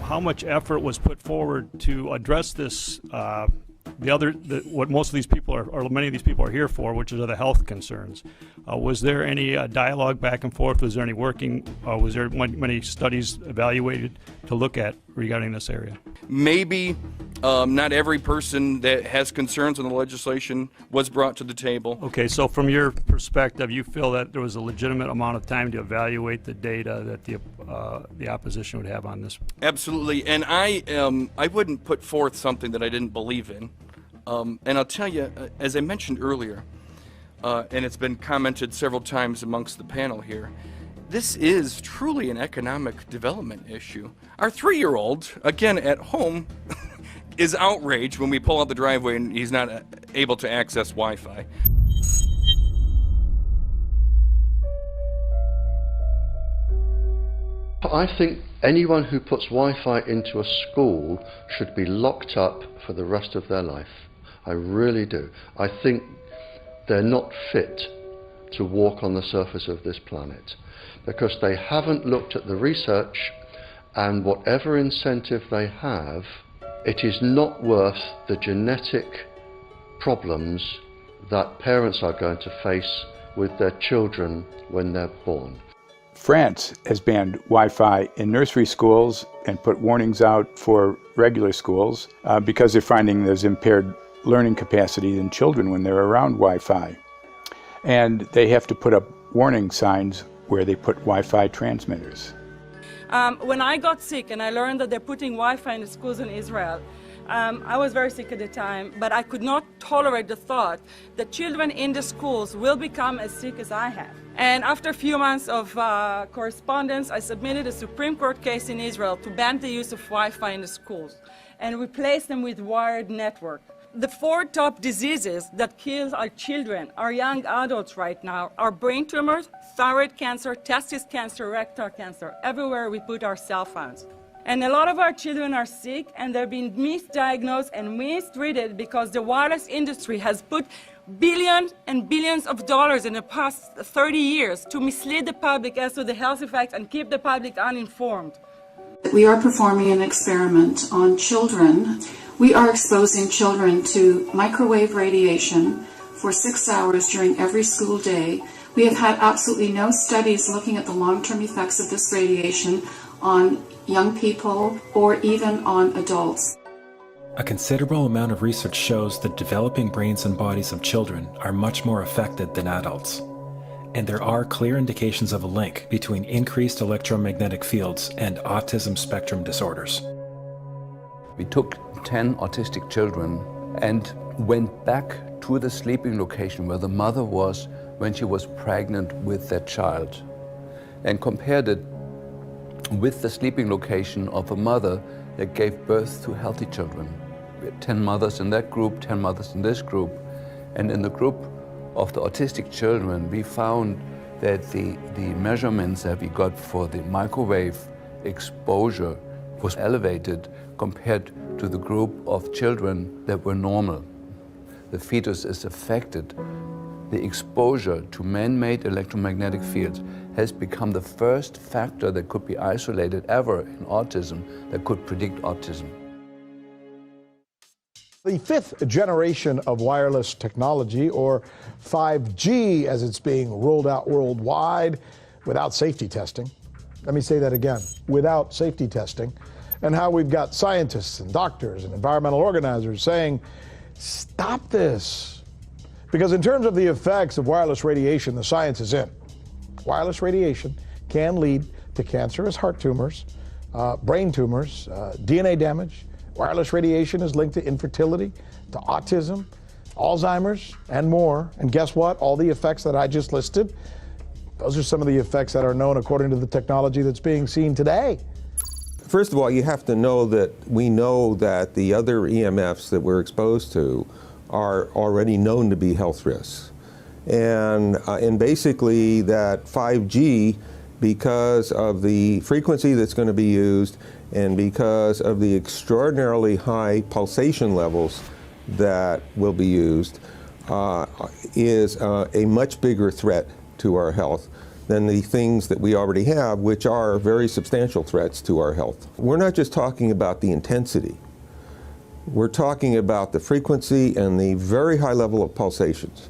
How much effort was put forward to address this, what most of these people are, or many of these people are here for, which are the health concerns? Was there any dialogue back and forth? Was there any working? Was there many studies evaluated to look at regarding this area? Maybe not every person that has concerns on the legislation was brought to the table. Okay, so from your perspective, you feel that there was a legitimate amount of time to evaluate the data that the opposition would have on this? Absolutely, and I wouldn't put forth something that I didn't believe in. And I'll tell you, as I mentioned earlier, and it's been commented several times amongst the panel here, this is truly an economic development issue. Our 3-year-old, again at home, is outraged when we pull out the driveway and he's not able to access Wi-Fi. I think anyone who puts Wi-Fi into a school should be locked up for the rest of their life. I really do. I think they're not fit to walk on the surface of this planet because they haven't looked at the research, and whatever incentive they have, it is not worth the genetic problems that parents are going to face with their children when they're born. France has banned Wi-Fi in nursery schools and put warnings out for regular schools because they're finding there's impaired learning capacity in children when they're around Wi-Fi. And they have to put up warning signs where they put Wi-Fi transmitters. When I got sick and I learned that they're putting Wi-Fi in the schools in Israel, I was very sick at the time, but I could not tolerate the thought that children in the schools will become as sick as I have. And after a few months of correspondence, I submitted a Supreme Court case in Israel to ban the use of Wi-Fi in the schools and replace them with wired network. The 4 top diseases that kill our children, our young adults right now, are brain tumors, thyroid cancer, testis cancer, rectal cancer, everywhere we put our cell phones. And a lot of our children are sick and they're being misdiagnosed and mistreated because the wireless industry has put billions and billions of dollars in the past 30 years to mislead the public as to the health effects and keep the public uninformed. We are performing an experiment on children. We are exposing children to microwave radiation for 6 hours during every school day. We have had absolutely no studies looking at the long-term effects of this radiation on young people or even on adults. A considerable amount of research shows that developing brains and bodies of children are much more affected than adults. And there are clear indications of a link between increased electromagnetic fields and autism spectrum disorders. We took 10 autistic children and went back to the sleeping location where the mother was when she was pregnant with that child and compared it with the sleeping location of a mother that gave birth to healthy children. We had 10 mothers in that group, 10 mothers in this group, and in the group of the autistic children, we found that the measurements that we got for the microwave exposure was elevated compared to the group of children that were normal. The fetus is affected. The exposure to man-made electromagnetic fields has become the first factor that could be isolated ever in autism that could predict autism. The fifth generation of wireless technology, or 5G as it's being rolled out worldwide without safety testing. Let me say that again, without safety testing. And how we've got scientists and doctors and environmental organizers saying, stop this. Because in terms of the effects of wireless radiation, the science is in. Wireless radiation can lead to cancerous heart tumors, brain tumors, DNA damage. Wireless radiation is linked to infertility, to autism, Alzheimer's, and more. And guess what? All the effects that I just listed, those are some of the effects that are known according to the technology that's being seen today. First of all, you have to know that we know that the other EMFs that we're exposed to are already known to be health risks. And basically that 5G, because of the frequency that's going to be used and because of the extraordinarily high pulsation levels that will be used, is a much bigger threat to our health than the things that we already have, which are very substantial threats to our health. We're not just talking about the intensity. We're talking about the frequency and the very high level of pulsations.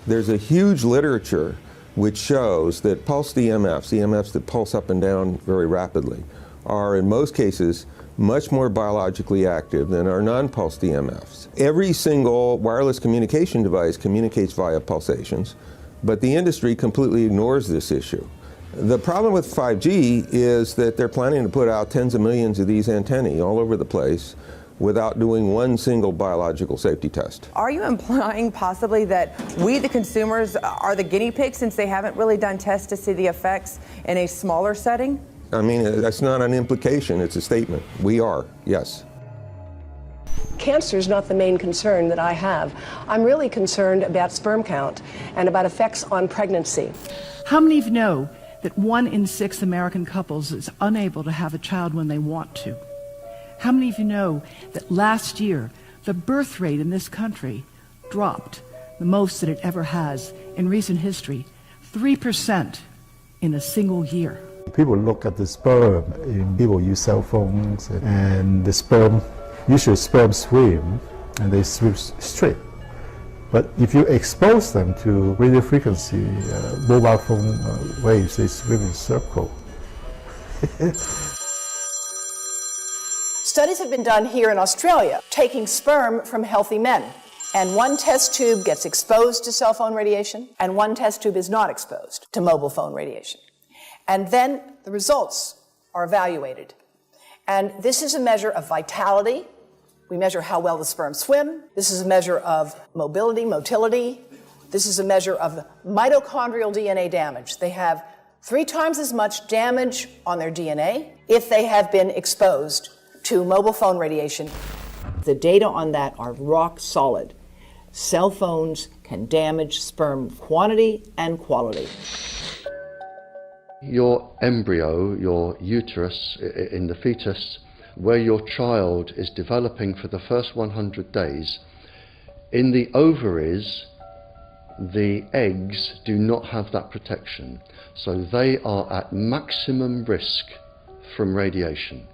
There's a huge literature which shows that pulsed EMFs, EMFs that pulse up and down very rapidly, are in most cases much more biologically active than our non-pulsed EMFs. Every single wireless communication device communicates via pulsations, but the industry completely ignores this issue. The problem with 5G is that they're planning to put out tens of millions of these antennae all over the place without doing one single biological safety test. Are you implying possibly that we, the consumers, are the guinea pigs since they haven't really done tests to see the effects in a smaller setting? I mean, that's not an implication, it's a statement. We are, yes. Cancer is not the main concern that I have. I'm really concerned about sperm count and about effects on pregnancy. How many of you know that 1 in 6 American couples is unable to have a child when they want to? How many of you know that last year the birth rate in this country dropped the most that it ever has in recent history, 3% in a single year? People look at the sperm, and people use cell phones, and the sperm, usually sperm swim, and they swim straight. But if you expose them to radio frequency, mobile phone waves, they swim in circle. Studies have been done here in Australia, taking sperm from healthy men. And one test tube gets exposed to cell phone radiation, and one test tube is not exposed to mobile phone radiation. And then the results are evaluated. And this is a measure of vitality. We measure how well the sperm swim. This is a measure of motility. This is a measure of mitochondrial DNA damage. They have 3 times as much damage on their DNA if they have been exposed to mobile phone radiation. The data on that are rock solid. Cell phones can damage sperm quantity and quality. Your embryo, your uterus in the fetus, where your child is developing for the first 100 days, in the ovaries, the eggs do not have that protection. So they are at maximum risk from radiation.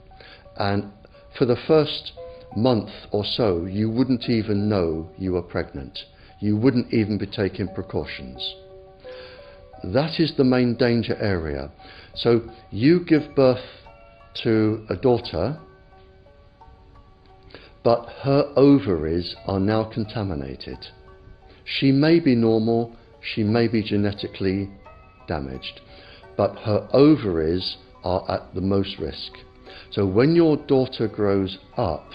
And for the first month or so, you wouldn't even know you were pregnant. You wouldn't even be taking precautions. That is the main danger area. So you give birth to a daughter, but her ovaries are now contaminated. She may be normal, she may be genetically damaged, but her ovaries are at the most risk. So when your daughter grows up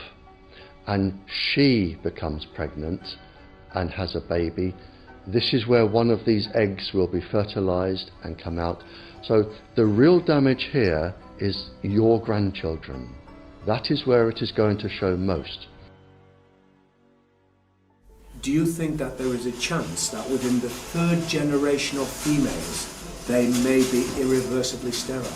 and she becomes pregnant and has a baby, this is where one of these eggs will be fertilized and come out. So the real damage here is your grandchildren. That is where it is going to show most. Do you think that there is a chance that within the third generation of females, they may be irreversibly sterile?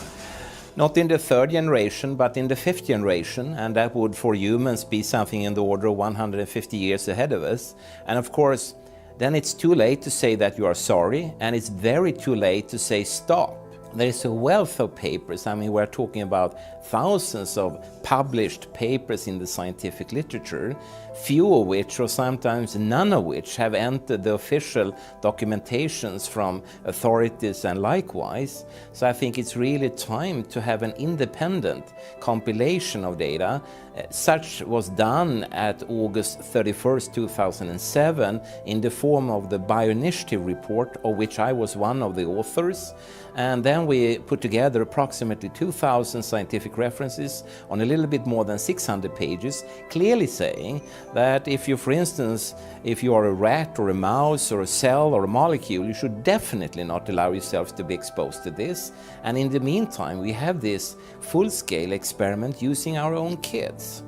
Not in the third generation, but in the fifth generation, and that would for humans be something in the order of 150 years ahead of us. And of course, then it's too late to say that you are sorry, and it's very too late to say stop. There is a wealth of papers. I mean, we're talking about thousands of published papers in the scientific literature, few of which, or sometimes none of which, have entered the official documentations from authorities and likewise. So I think it's really time to have an independent compilation of data. Such was done at August 31st, 2007 in the form of the Bioinitiative report, of which I was one of the authors. And then we put together approximately 2,000 scientific references on a little bit more than 600 pages, clearly saying that if you, for instance, if you are a rat or a mouse or a cell or a molecule, you should definitely not allow yourselves to be exposed to this. And in the meantime, we have this full-scale experiment using our own kids.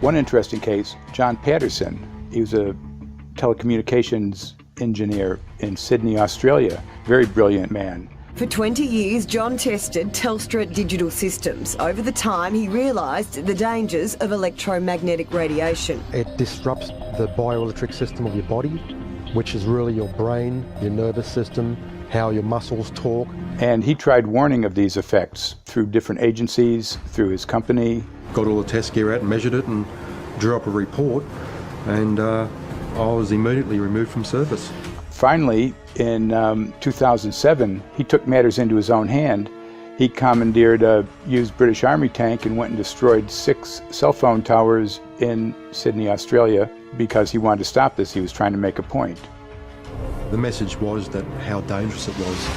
One interesting case, John Patterson, he was a telecommunications engineer in Sydney, Australia. Very brilliant man. For 20 years, John tested Telstra digital systems. Over the time, he realised the dangers of electromagnetic radiation. It disrupts the bioelectric system of your body, which is really your brain, your nervous system, how your muscles talk. And he tried warning of these effects through different agencies, through his company. Got all the test gear out and measured it and drew up a report, and I was immediately removed from service. Finally, in 2007, he took matters into his own hand. He commandeered a used British Army tank and went and destroyed 6 cell phone towers in Sydney, Australia, because he wanted to stop this. He was trying to make a point. The message was that how dangerous it was.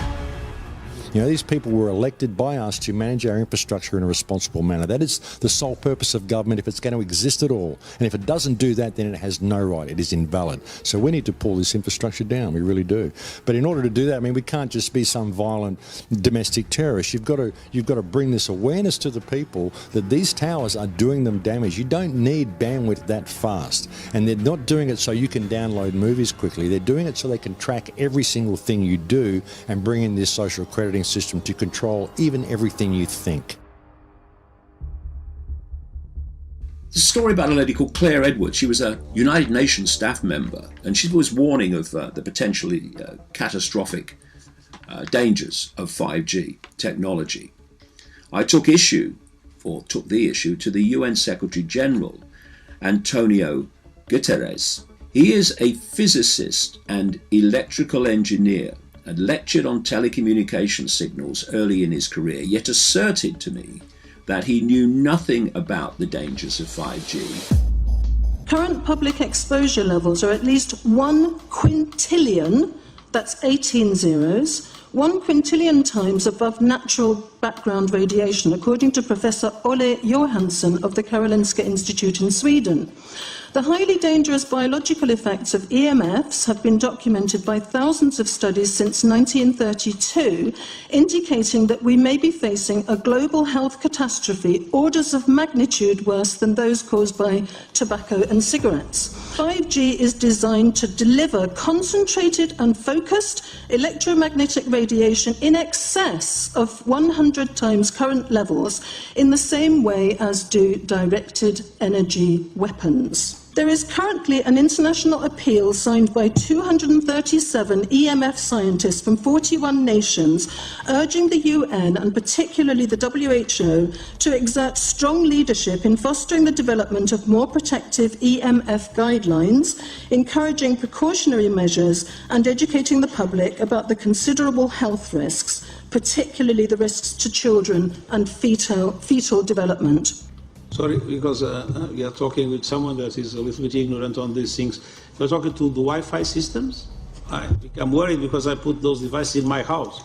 You know, these people were elected by us to manage our infrastructure in a responsible manner. That is the sole purpose of government if it's going to exist at all. And if it doesn't do that, then it has no right. It is invalid. So we need to pull this infrastructure down. We really do. But in order to do that, I mean, we can't just be some violent domestic terrorist. You've got to bring this awareness to the people that these towers are doing them damage. You don't need bandwidth that fast. And they're not doing it so you can download movies quickly. They're doing it so they can track every single thing you do and bring in this social crediting system to control even everything you think. There's a story about a lady called Claire Edwards. She was a United Nations staff member, and she was warning of the potentially catastrophic dangers of 5G technology. I took the issue to the UN Secretary General, Antonio Guterres. He is a physicist and electrical engineer, and lectured on telecommunication signals early in his career, yet asserted to me that he knew nothing about the dangers of 5G. Current public exposure levels are at least 1 quintillion, that's 18 zeros, 1 quintillion times above natural background radiation, according to Professor Olle Johansson of the Karolinska Institute in Sweden. The highly dangerous biological effects of EMFs have been documented by thousands of studies since 1932, indicating that we may be facing a global health catastrophe orders of magnitude worse than those caused by tobacco and cigarettes. 5G is designed to deliver concentrated and focused electromagnetic radiation in excess of 100 times current levels in the same way as do directed energy weapons. There is currently an international appeal signed by 237 EMF scientists from 41 nations, urging the UN and particularly the WHO to exert strong leadership in fostering the development of more protective EMF guidelines, encouraging precautionary measures and educating the public about the considerable health risks, particularly the risks to children and fetal development. Sorry, because we are talking with someone that is a little bit ignorant on these things. If you're talking to the Wi-Fi systems, I become worried because I put those devices in my house.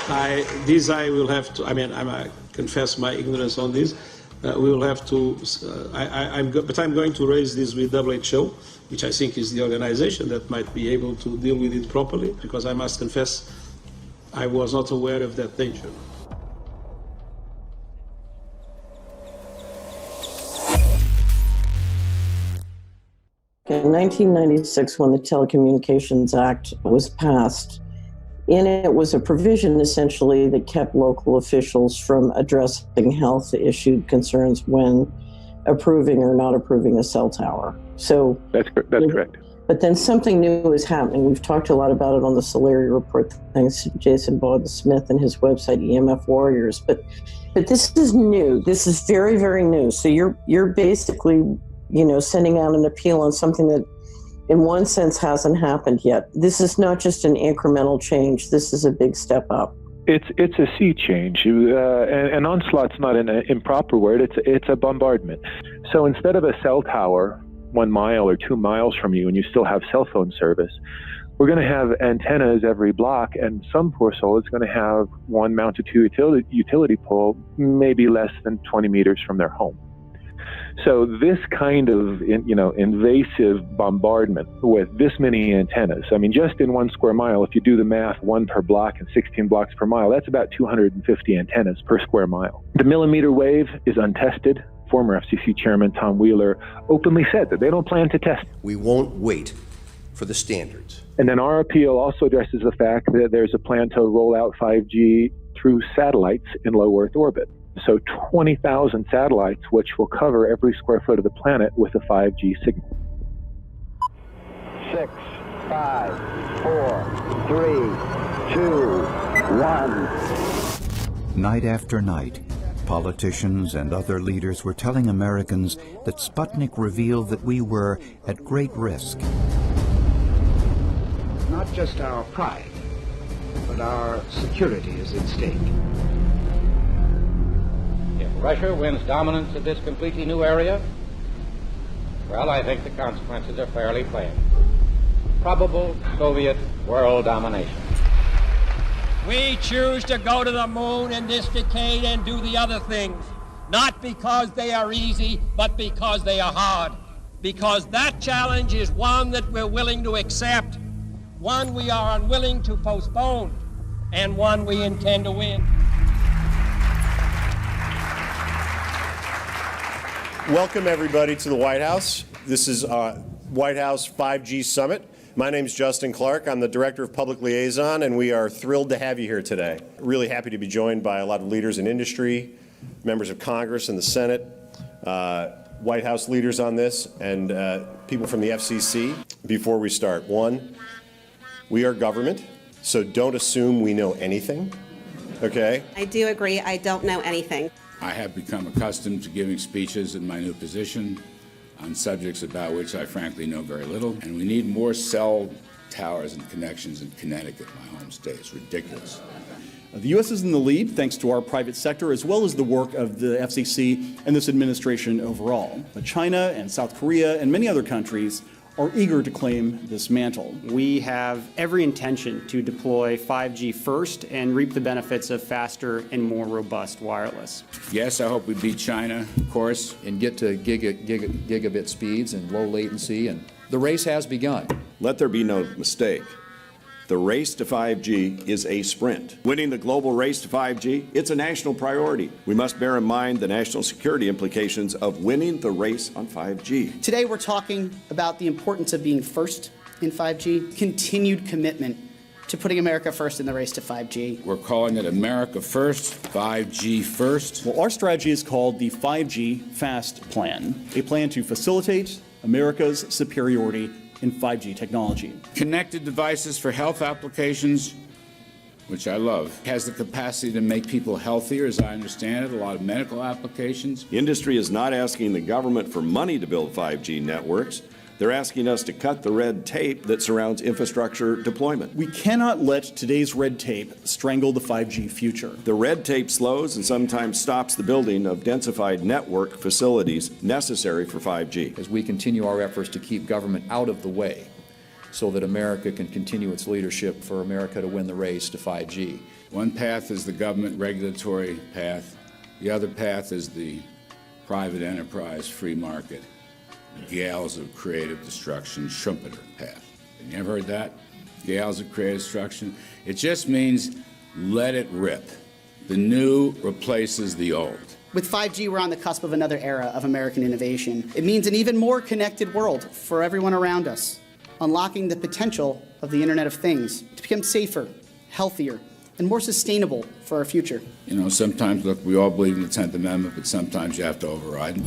I will have to, I mean, I'm a confess my ignorance on this. We will have to, but I'm going to raise this with WHO, which I think is the organization that might be able to deal with it properly, because I must confess I was not aware of that danger. In 1996, when the Telecommunications Act was passed, in it was a provision essentially that kept local officials from addressing health issue concerns when approving or not approving a cell tower. So that's correct. But then something new is happening. We've talked a lot about it on the Solari report, thanks to Jason Boggs-Smith and his website EMF Warriors. But this is new. This is very, very new. So you're basically, sending out an appeal on something that in one sense hasn't happened yet. This is not just an incremental change. This is a big step up. It's a sea change. An onslaught's not an improper word. It's a bombardment. So instead of a cell tower 1 mile or 2 miles from you and you still have cell phone service, we're going to have antennas every block, and some poor soul is going to have one mounted to utility pole maybe less than 20 meters from their home. So this kind of, invasive bombardment with this many antennas, I mean, just in 1 square mile, if you do the math, 1 per block and 16 blocks per mile, that's about 250 antennas per square mile. The millimeter wave is untested. Former FCC Chairman Tom Wheeler openly said that they don't plan to test. We won't wait for the standards. And then our appeal also addresses the fact that there's a plan to roll out 5G through satellites in low Earth orbit. So 20,000 satellites, which will cover every square foot of the planet with a 5G signal. 6, 5, 4, 3, 2, 1. Night after night, politicians and other leaders were telling Americans that Sputnik revealed that we were at great risk. Not just our pride, but our security is at stake. If Russia wins dominance of this completely new area, well, I think the consequences are fairly plain. Probable Soviet world domination. We choose to go to the moon in this decade and do the other things, not because they are easy, but because they are hard. Because that challenge is one that we're willing to accept, one we are unwilling to postpone, and one we intend to win. Welcome, everybody, to the White House. This is White House 5G Summit. My name is Justin Clark. I'm the Director of Public Liaison, and we are thrilled to have you here today. Really happy to be joined by a lot of leaders in industry, members of Congress and the Senate, White House leaders on this, and people from the FCC. Before we start, one, we are government, so don't assume we know anything, okay? I do agree. I don't know anything. I have become accustomed to giving speeches in my new position on subjects about which I frankly know very little, and we need more cell towers and connections in Connecticut, my home state. It's ridiculous. The U.S. is in the lead thanks to our private sector as well as the work of the FCC and this administration overall. But China and South Korea and many other countries are eager to claim this mantle. We have every intention to deploy 5G first and reap the benefits of faster and more robust wireless. Yes, I hope we beat China, of course. And get to gigabit speeds and low latency, and the race has begun. Let there be no mistake. The race to 5G is a sprint. Winning the global race to 5G, it's a national priority. We must bear in mind the national security implications of winning the race on 5G. Today we're talking about the importance of being first in 5G, continued commitment to putting America first in the race to 5G. We're calling it America First, 5G First. Well, our strategy is called the 5G FAST Plan, a plan to facilitate America's superiority in 5G technology. Connected devices for health applications, which I love, has the capacity to make people healthier, as I understand it, a lot of medical applications. Industry is not asking the government for money to build 5G networks. They're asking us to cut the red tape that surrounds infrastructure deployment. We cannot let today's red tape strangle the 5G future. The red tape slows and sometimes stops the building of densified network facilities necessary for 5G. As we continue our efforts to keep government out of the way so that America can continue its leadership for America to win the race to 5G. One path is the government regulatory path. The other path is the private enterprise, free market, gales of creative destruction, Schumpeter path. Have you ever heard that? Gales of creative destruction? It just means let it rip. The new replaces the old. With 5G, we're on the cusp of another era of American innovation. It means an even more connected world for everyone around us, unlocking the potential of the Internet of Things to become safer, healthier, and more sustainable for our future. You know, sometimes, look, we all believe in the 10th Amendment, but sometimes you have to override it.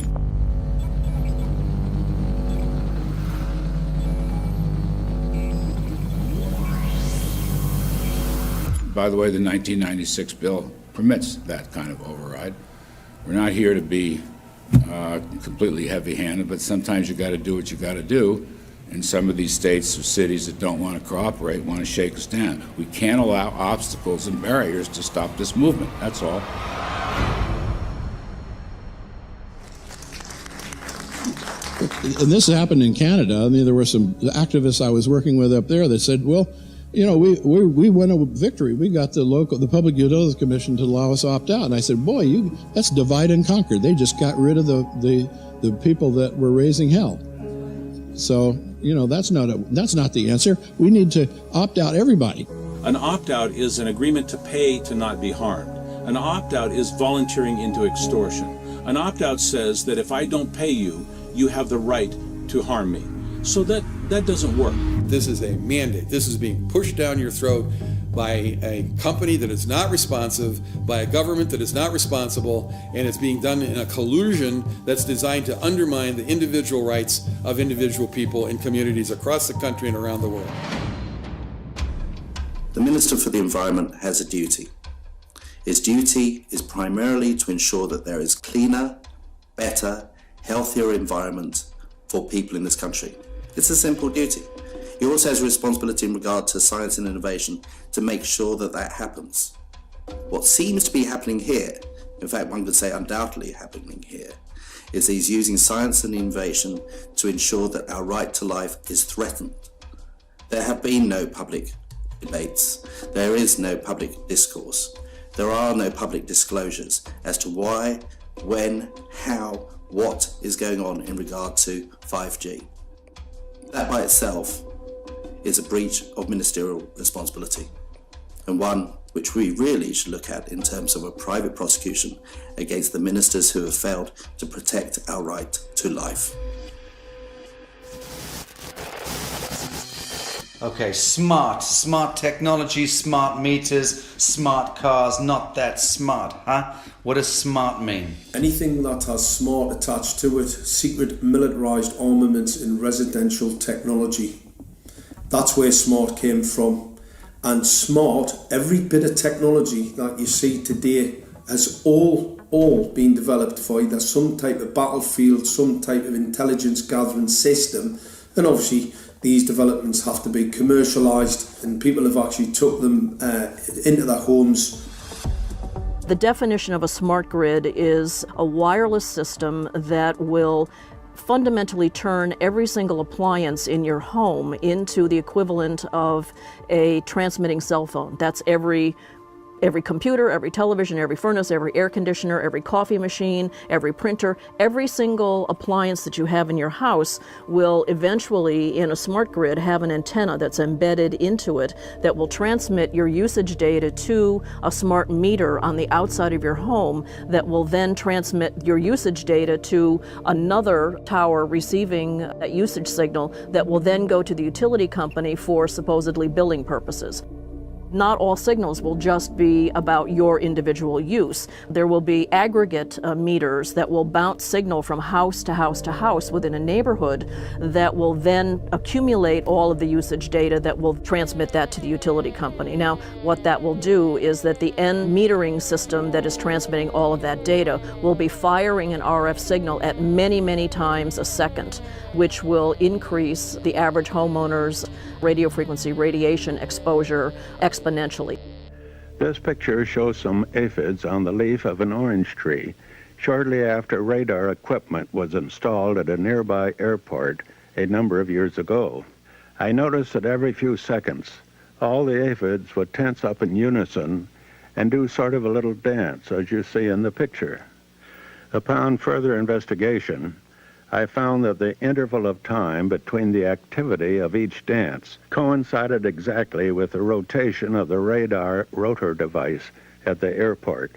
By the way, the 1996 bill permits that kind of override. We're not here to be completely heavy-handed, but sometimes you got to do what you got to do. And some of these states or cities that don't want to cooperate want to shake us down. We can't allow obstacles and barriers to stop this movement. That's all. And this happened in Canada. I mean, there were some activists I was working with up there that said, well, you know, we won a victory. We got the Public Utilities Commission to allow us opt out. And I said, boy, that's divide and conquer. They just got rid of the people that were raising hell. So, you know, that's not the answer. We need to opt out everybody. An opt-out is an agreement to pay to not be harmed. An opt-out is volunteering into extortion. An opt-out says that if I don't pay you, you have the right to harm me. So that doesn't work. This is a mandate. This is being pushed down your throat by a company that is not responsive, by a government that is not responsible, and it's being done in a collusion that's designed to undermine the individual rights of individual people in communities across the country and around the world. The Minister for the Environment has a duty. His duty is primarily to ensure that there is cleaner, better, healthier environment for people in this country. It's a simple duty. He also has a responsibility in regard to science and innovation to make sure that that happens. What seems to be happening here, in fact one could say undoubtedly happening here, is he's using science and innovation to ensure that our right to life is threatened. There have been no public debates. There is no public discourse. There are no public disclosures as to why, when, how, what is going on in regard to 5G. That by itself is a breach of ministerial responsibility, and one which we really should look at in terms of a private prosecution against the ministers who have failed to protect our right to life. Okay, smart technology, smart meters, smart cars, not that smart, huh? What does smart mean? Anything that has smart attached to it, secret militarised armaments in residential technology. That's where smart came from. And smart, every bit of technology that you see today has all been developed for either some type of battlefield, some type of intelligence gathering system, and obviously these developments have to be commercialised, and people have actually took them into their homes. The definition of a smart grid is a wireless system that will fundamentally turn every single appliance in your home into the equivalent of a transmitting cell phone. That's every computer, every television, every furnace, every air conditioner, every coffee machine, every printer, every single appliance that you have in your house will eventually, in a smart grid, have an antenna that's embedded into it that will transmit your usage data to a smart meter on the outside of your home that will then transmit your usage data to another tower receiving that usage signal that will then go to the utility company for supposedly billing purposes. Not all signals will just be about your individual use. There will be aggregate meters that will bounce signal from house to house to house within a neighborhood that will then accumulate all of the usage data that will transmit that to the utility company. Now, what that will do is that the end metering system that is transmitting all of that data will be firing an RF signal at many, many times a second, which will increase the average homeowner's radio frequency radiation exposure exponentially. This picture shows some aphids on the leaf of an orange tree shortly after radar equipment was installed at a nearby airport a number of years ago. I noticed that every few seconds all the aphids would tense up in unison and do sort of a little dance, as you see in the picture. Upon further investigation, I found that the interval of time between the activity of each dance coincided exactly with the rotation of the radar rotor device at the airport,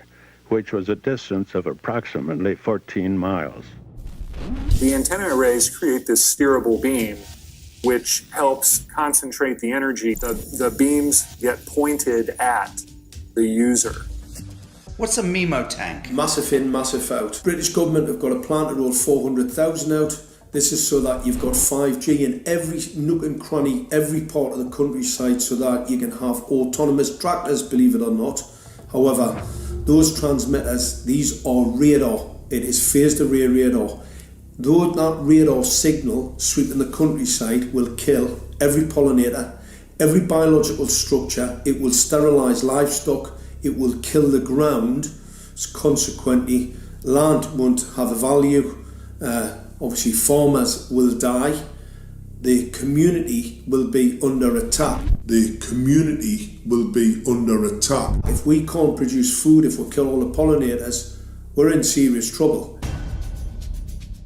which was a distance of approximately 14 miles. The antenna arrays create this steerable beam, which helps concentrate the energy. The beams get pointed at the user. What's a MIMO tank? Massive in, massive out. British government have got a plan to roll 400,000 out. This is so that you've got 5G in every nook and cranny, every part of the countryside, so that you can have autonomous tractors, believe it or not. However, those transmitters, these are radar. It is phased array radar. Though that radar signal sweeping the countryside will kill every pollinator, every biological structure, it will sterilise livestock, it will kill the ground, consequently land won't have a value, obviously farmers will die, the community will be under attack. The community will be under attack. If we can't produce food, if we kill all the pollinators, we're in serious trouble.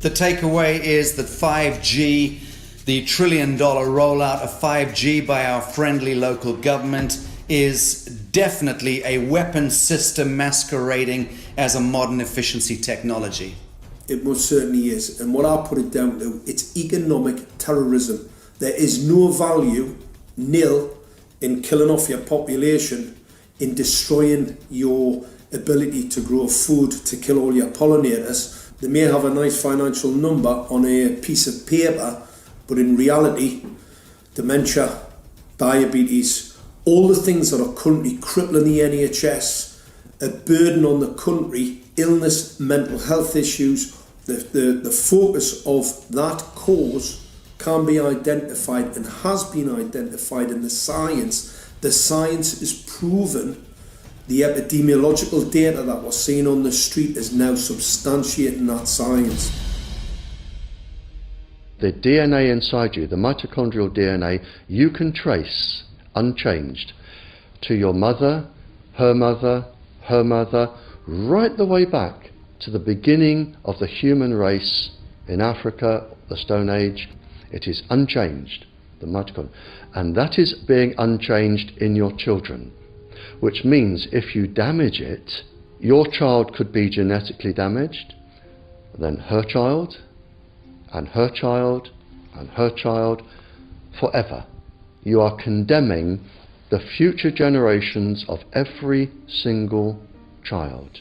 The takeaway is that 5G, the $1 trillion rollout of 5G by our friendly local government, is definitely a weapon system masquerading as a modern efficiency technology. It most certainly is, and what I put it down to, it's economic terrorism. There is no value, nil, in killing off your population, in destroying your ability to grow food, to kill all your pollinators. They may have a nice financial number on a piece of paper, but in reality, dementia, diabetes, all the things that are currently crippling the NHS, a burden on the country, illness, mental health issues, the focus of that cause can be identified and has been identified in the science. The science is proven. The epidemiological data that we're seeing on the street is now substantiating that science. The DNA inside you, the mitochondrial DNA, you can trace unchanged to your mother, her mother, her mother, right the way back to the beginning of the human race in Africa, the Stone Age. It is unchanged, the mitochondria, and that is being unchanged in your children, which means if you damage it, your child could be genetically damaged, then her child, and her child, and her child, forever. You are condemning the future generations of every single child.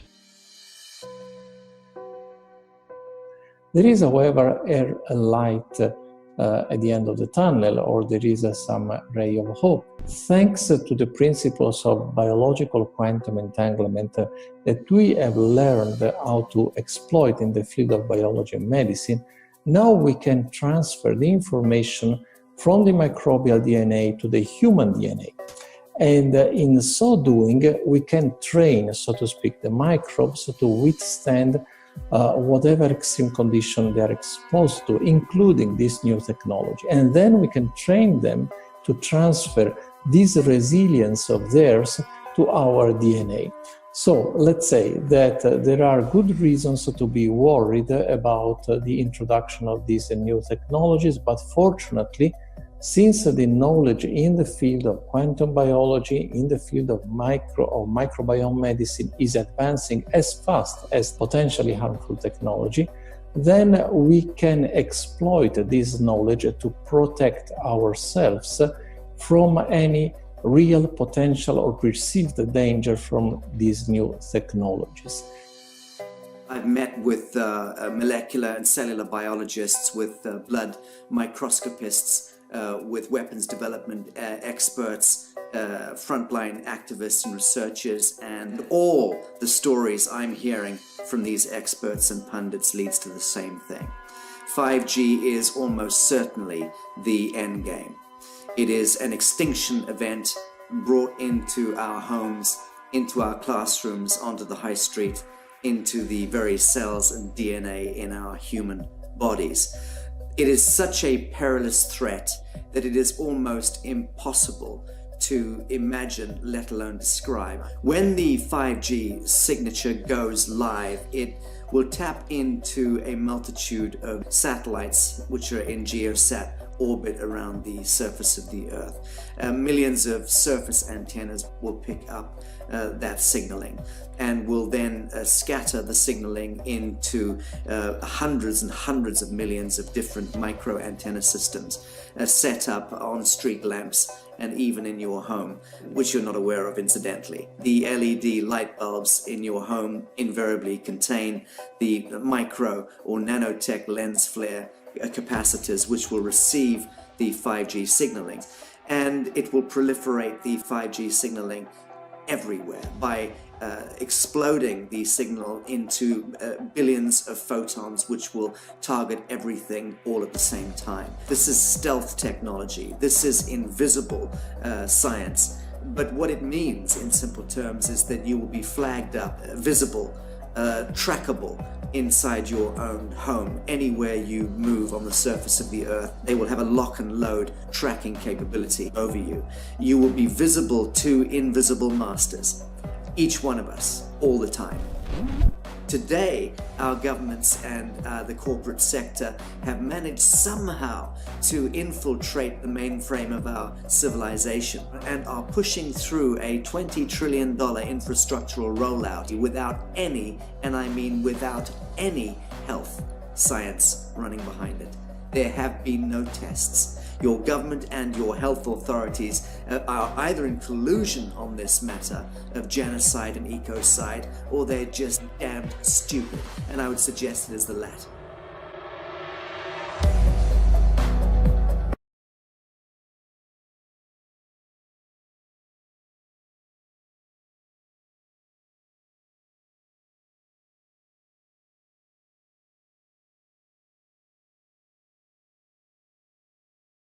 There is, however, a light at the end of the tunnel, or there is some ray of hope. Thanks to the principles of biological quantum entanglement that we have learned how to exploit in the field of biology and medicine, now we can transfer the information from the microbial DNA to the human DNA. And in so doing, we can train, so to speak, the microbes to withstand whatever extreme condition they are exposed to, including this new technology. And then we can train them to transfer this resilience of theirs to our DNA. So let's say that there are good reasons to be worried about the introduction of these new technologies, but fortunately, since the knowledge in the field of quantum biology, in the field of microbiome medicine is advancing as fast as potentially harmful technology, then we can exploit this knowledge to protect ourselves from any real potential or perceived danger from these new technologies. I've met with molecular and cellular biologists, with blood microscopists, with weapons development experts, frontline activists and researchers, and all the stories I'm hearing from these experts and pundits leads to the same thing. 5G is almost certainly the end game. It is an extinction event brought into our homes, into our classrooms, onto the high street, into the very cells and DNA in our human bodies. It is such a perilous threat that it is almost impossible to imagine, let alone describe. When the 5G signature goes live, it will tap into a multitude of satellites which are in geosat orbit around the surface of the Earth. Millions of surface antennas will pick up that signaling and will then scatter the signaling into hundreds and hundreds of millions of different micro antenna systems set up on street lamps and even in your home, which you're not aware of incidentally. The LED light bulbs in your home invariably contain the micro or nanotech lens flare capacitors which will receive the 5G signaling, and it will proliferate the 5G signaling everywhere by exploding the signal into billions of photons which will target everything all at the same time. This is stealth technology. This is invisible science. But what it means in simple terms is that you will be flagged up, visible, trackable inside your own home. Anywhere you move on the surface of the Earth, they will have a lock and load tracking capability over you. You will be visible to invisible masters, each one of us, all the time. Today, our governments and the corporate sector have managed somehow to infiltrate the mainframe of our civilization and are pushing through a $20 trillion infrastructural rollout without any, and I mean without any, health science running behind it. There have been no tests. Your government and your health authorities are either in collusion on this matter of genocide and ecocide, or they're just damned stupid. And I would suggest it is the latter.